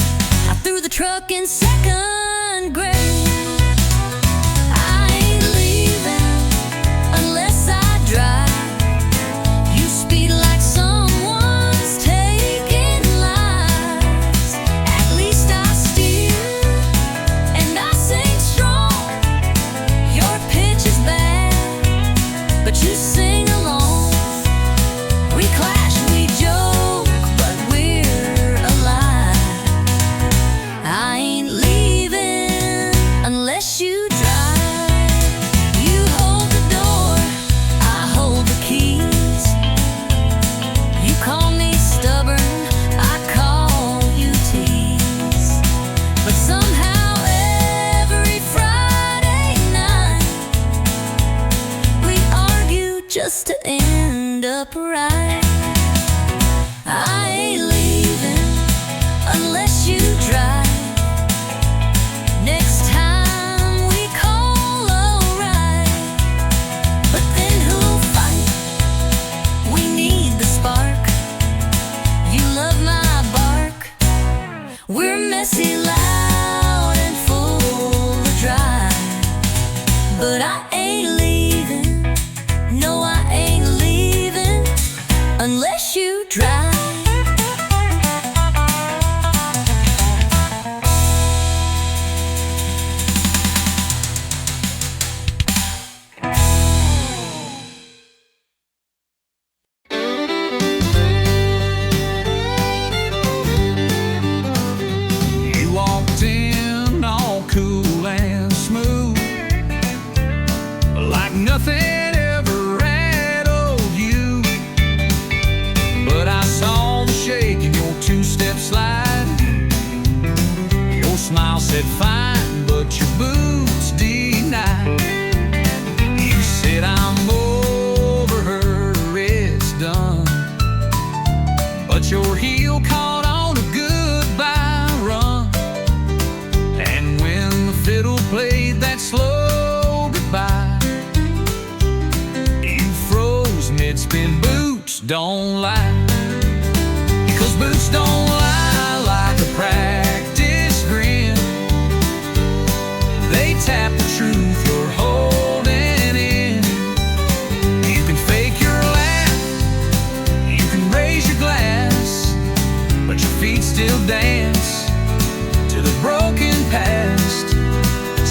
I threw the truck in second grade. I ain't leaving unless I drive. You speed like someone's taking upright. I ain't leaving unless you drive. Next time we call, alright. But then who'll fight? We need the spark. You love my bark. We're messy, loud, and full of drive. But I ain't leaving. No, I ain't leaving unless you drive. You walked in all cool and smooth, like nothing ever rattled you. But I saw the shake in your two-step slide. Your smile said fine, but your boots denied. You said I'm over her, it's done. But your heel caught on a goodbye run. And when the fiddle played that slow goodbye, you froze mid-spin. Boots don't lie, 'cause boots don't lie like a practiced grin. They tap the truth you're holding in. You can fake your laugh, you can raise your glass, but your feet still dance to the broken past.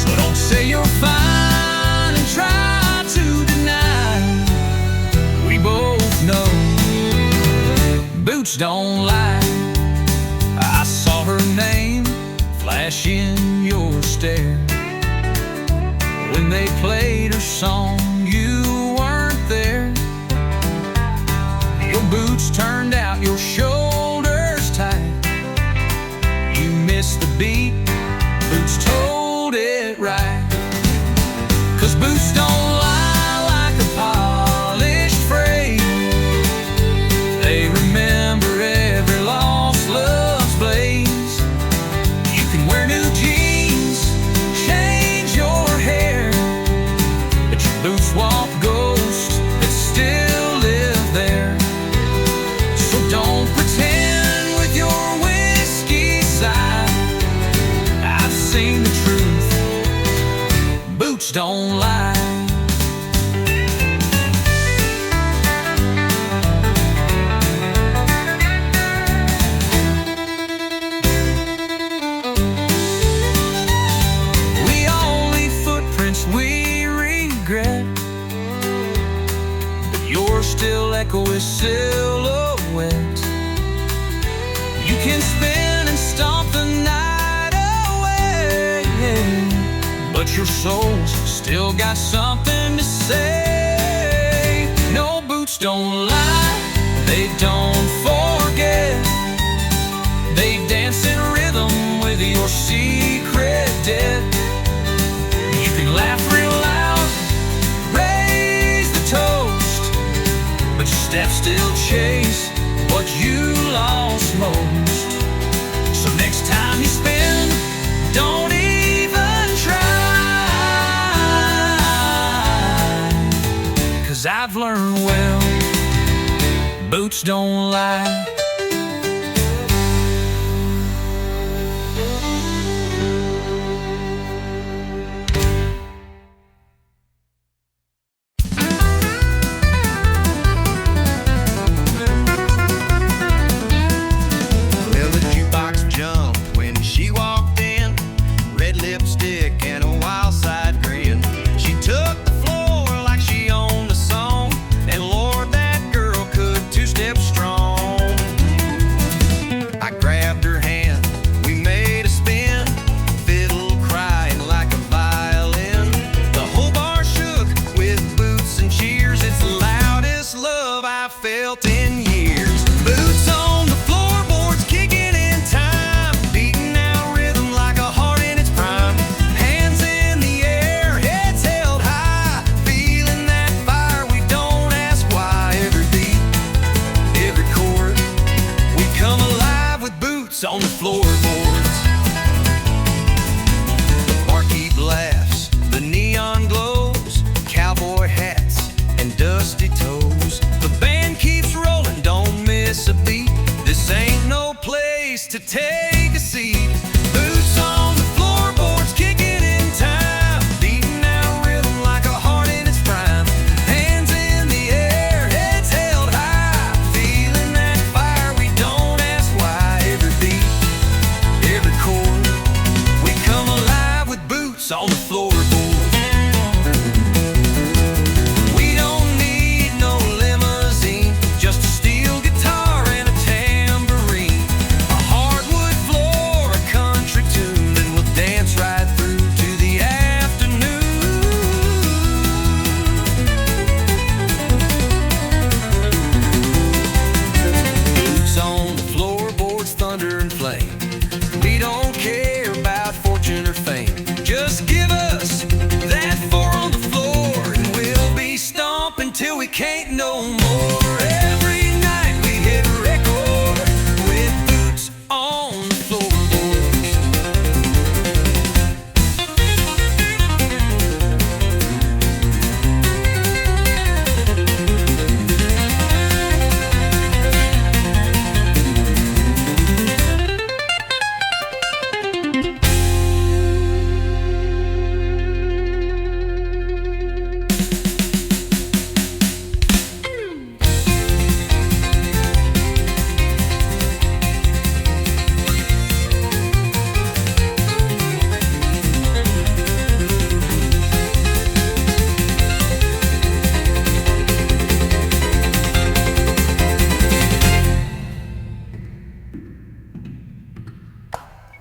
So don't say you're fine and try to deny. We both know boots don't lie. I saw her name flash in your stare. When they played her song, you weren't there. Your boots turned out, your shoulders tight. You missed the beat, boots told it right. 'Cause boots don't lie like a polished frame. They remember every lost love's blaze. You can wear new jeans, change your hair, but your boots walk ghosts that still live there. So don't pretend with your whiskey side. I've seen the truth. Boots don't lie. We all leave footprints we regret, but yours still echo with silhouettes. You can spin and stomp the night away, but your soul's still got something to say. No, boots don't lie, they don't forget. They dance in rhythm with your secret debt. You can laugh real loud, raise the toast, but your steps still chase what you lost most. So next time you spin, don't even try. 'Cause I've learned well, boots don't lie. Well, the jukebox jumped when she walked in, red lipstick and a wild side grin. She took the floor like she owned a song, and Lord, that girl could two-step strong. I grabbed her hand, we made a spin, fiddle crying like a violin. The whole bar shook with boots and cheers. It's the loudest love I felt in years. Boots on the floorboards, kicking in time, beating out rhythm like a heart in its prime. Hands in the air, heads held high, feeling that fire. We don't ask why. Every beat take a seat. Boots on the floorboards, kicking in time, beating out rhythm like a heart in its prime. Hands in the air, heads held high, feeling that fire, we don't ask why. Every beat, every chord, we come alive with boots on the floorboard. We don't need no limousine, just a steel guitar and a tambourine, a hardwood floor, a country tune, and we'll dance right through to the afternoon. Boots on the floorboards, thunder and flame. We don't care about fortune or fame. Just give us that four on the floor, and we'll be stomping till we can't no more. Every night we hit a record with boots on the floorboards.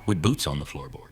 With boots on the floorboard.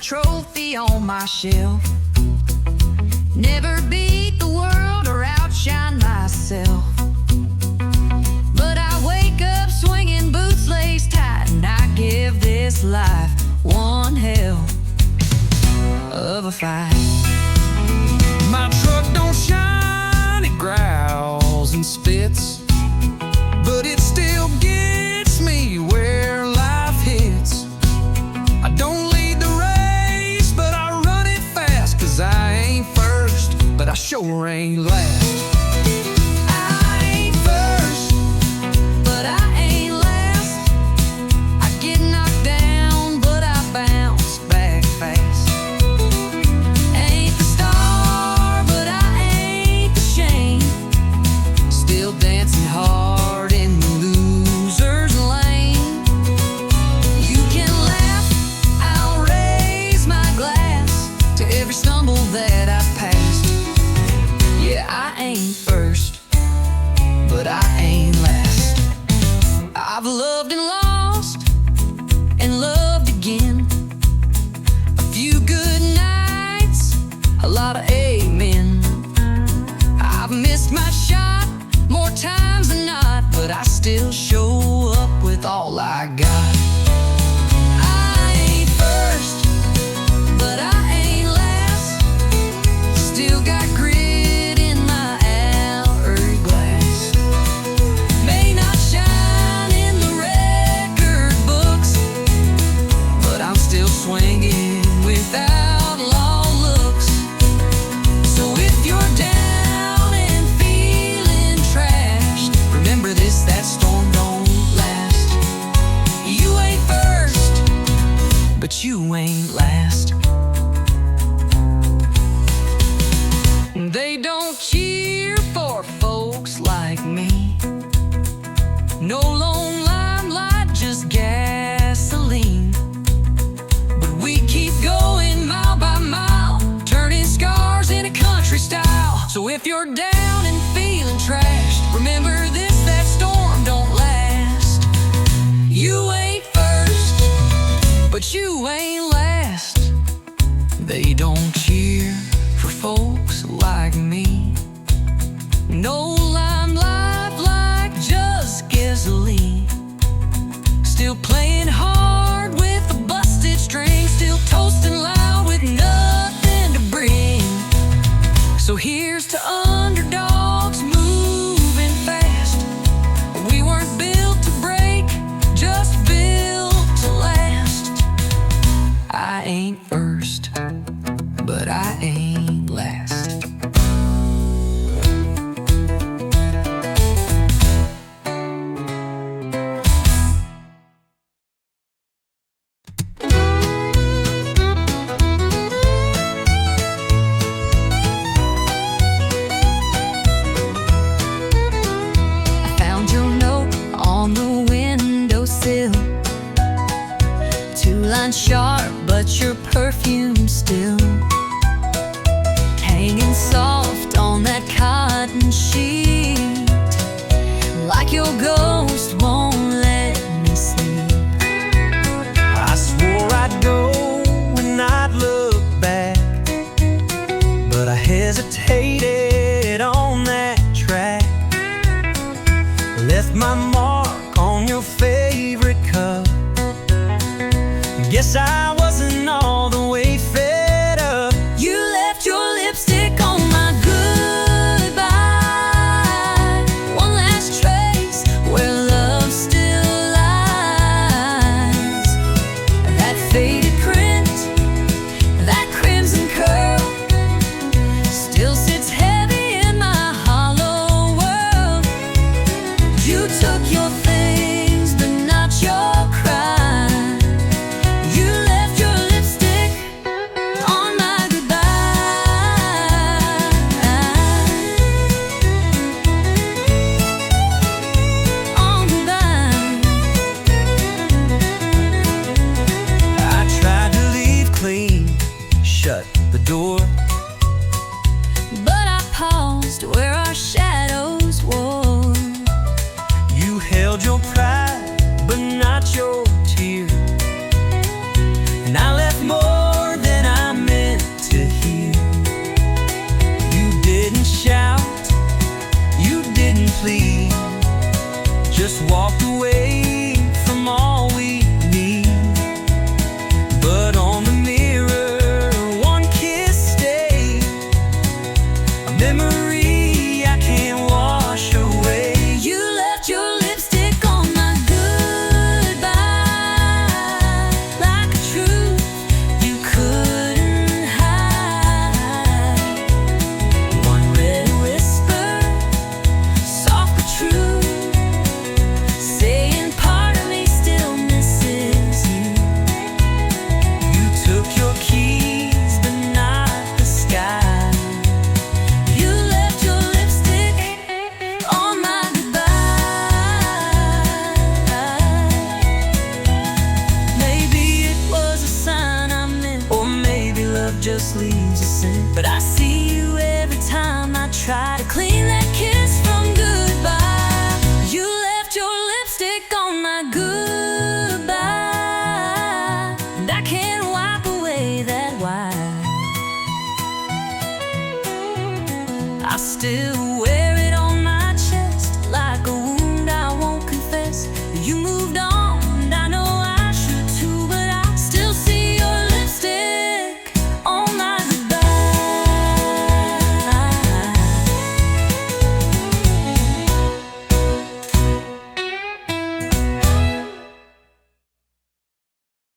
Trophy on my shelf. Never beat the world or outshine myself. But I wake up swinging boots laced tight, and I give this life one hell of a fight. My truck don't shine, it growls and spits, but it still gets me where life hits. I don't lead the race, but I run it fast, 'cause I ain't first, but I sure ain't last. I ain't first, but I ain't last. I get knocked down, but I bounce back fast. Ain't the star, but I ain't the shame. Still dancing hard in the loser's lane. You can laugh, I'll raise my glass to every stumble that I've passed. Yeah, I ain't first, but I ain't last. I've loved and lost and loved again. A few good nights, a lot of amen. I've missed my shot more times than not, but I still show up with all I got. I ain't first, but I ain't last. Still got grit in my hourglass. May not shine in the record books, but I'm still swinging without long looks. So if you're down and feeling trashed, remember this, that storm don't last. You ain't first, but you ain't last. They don't cheer for folks like me. No lone limelight, just gasoline. But we keep going mile by mile, turning scars into country style. So if you're down and feeling trashed, remember this, that storm don't last. You ain't first, but you ain't last. They don't cheer for folks like me. No limelight, like just still, hanging soft on that cotton sheet, like your ghost won't let me sleep. I swore I'd go and not look back, but I hesitated on that track. Left my mark on your favorite cup. Guess I wasn't all the way fed up. You left your lipstick on my goodbye, one last trace where love still lies. That faded print, that crimson curl, still sits heavy in my hollow world. You took your things, but not your cry. You left your lipstick on my goodbye. On goodbye. I tried to leave clean, shut the door, But I paused where our shadows wore. you held your pride, but not your tear, and I left more than I meant to hear. You didn't shout, you didn't plead, just walked away from all we need. But on the mirror, one kiss stayed, a memory I can't wash away. You left your lipstick on my goodbye, like a truth you couldn't hide. One red whisper, soft but true, saying part of me still misses you. You took your keys, but not the sky. You left your lipstick on my goodbye. Maybe it was a sign I meant, Or maybe love just leaves a scent. but I see you every time I try to clean that kiss from goodbye. You left your lipstick on my goodbye, and I can't wipe away that white. I still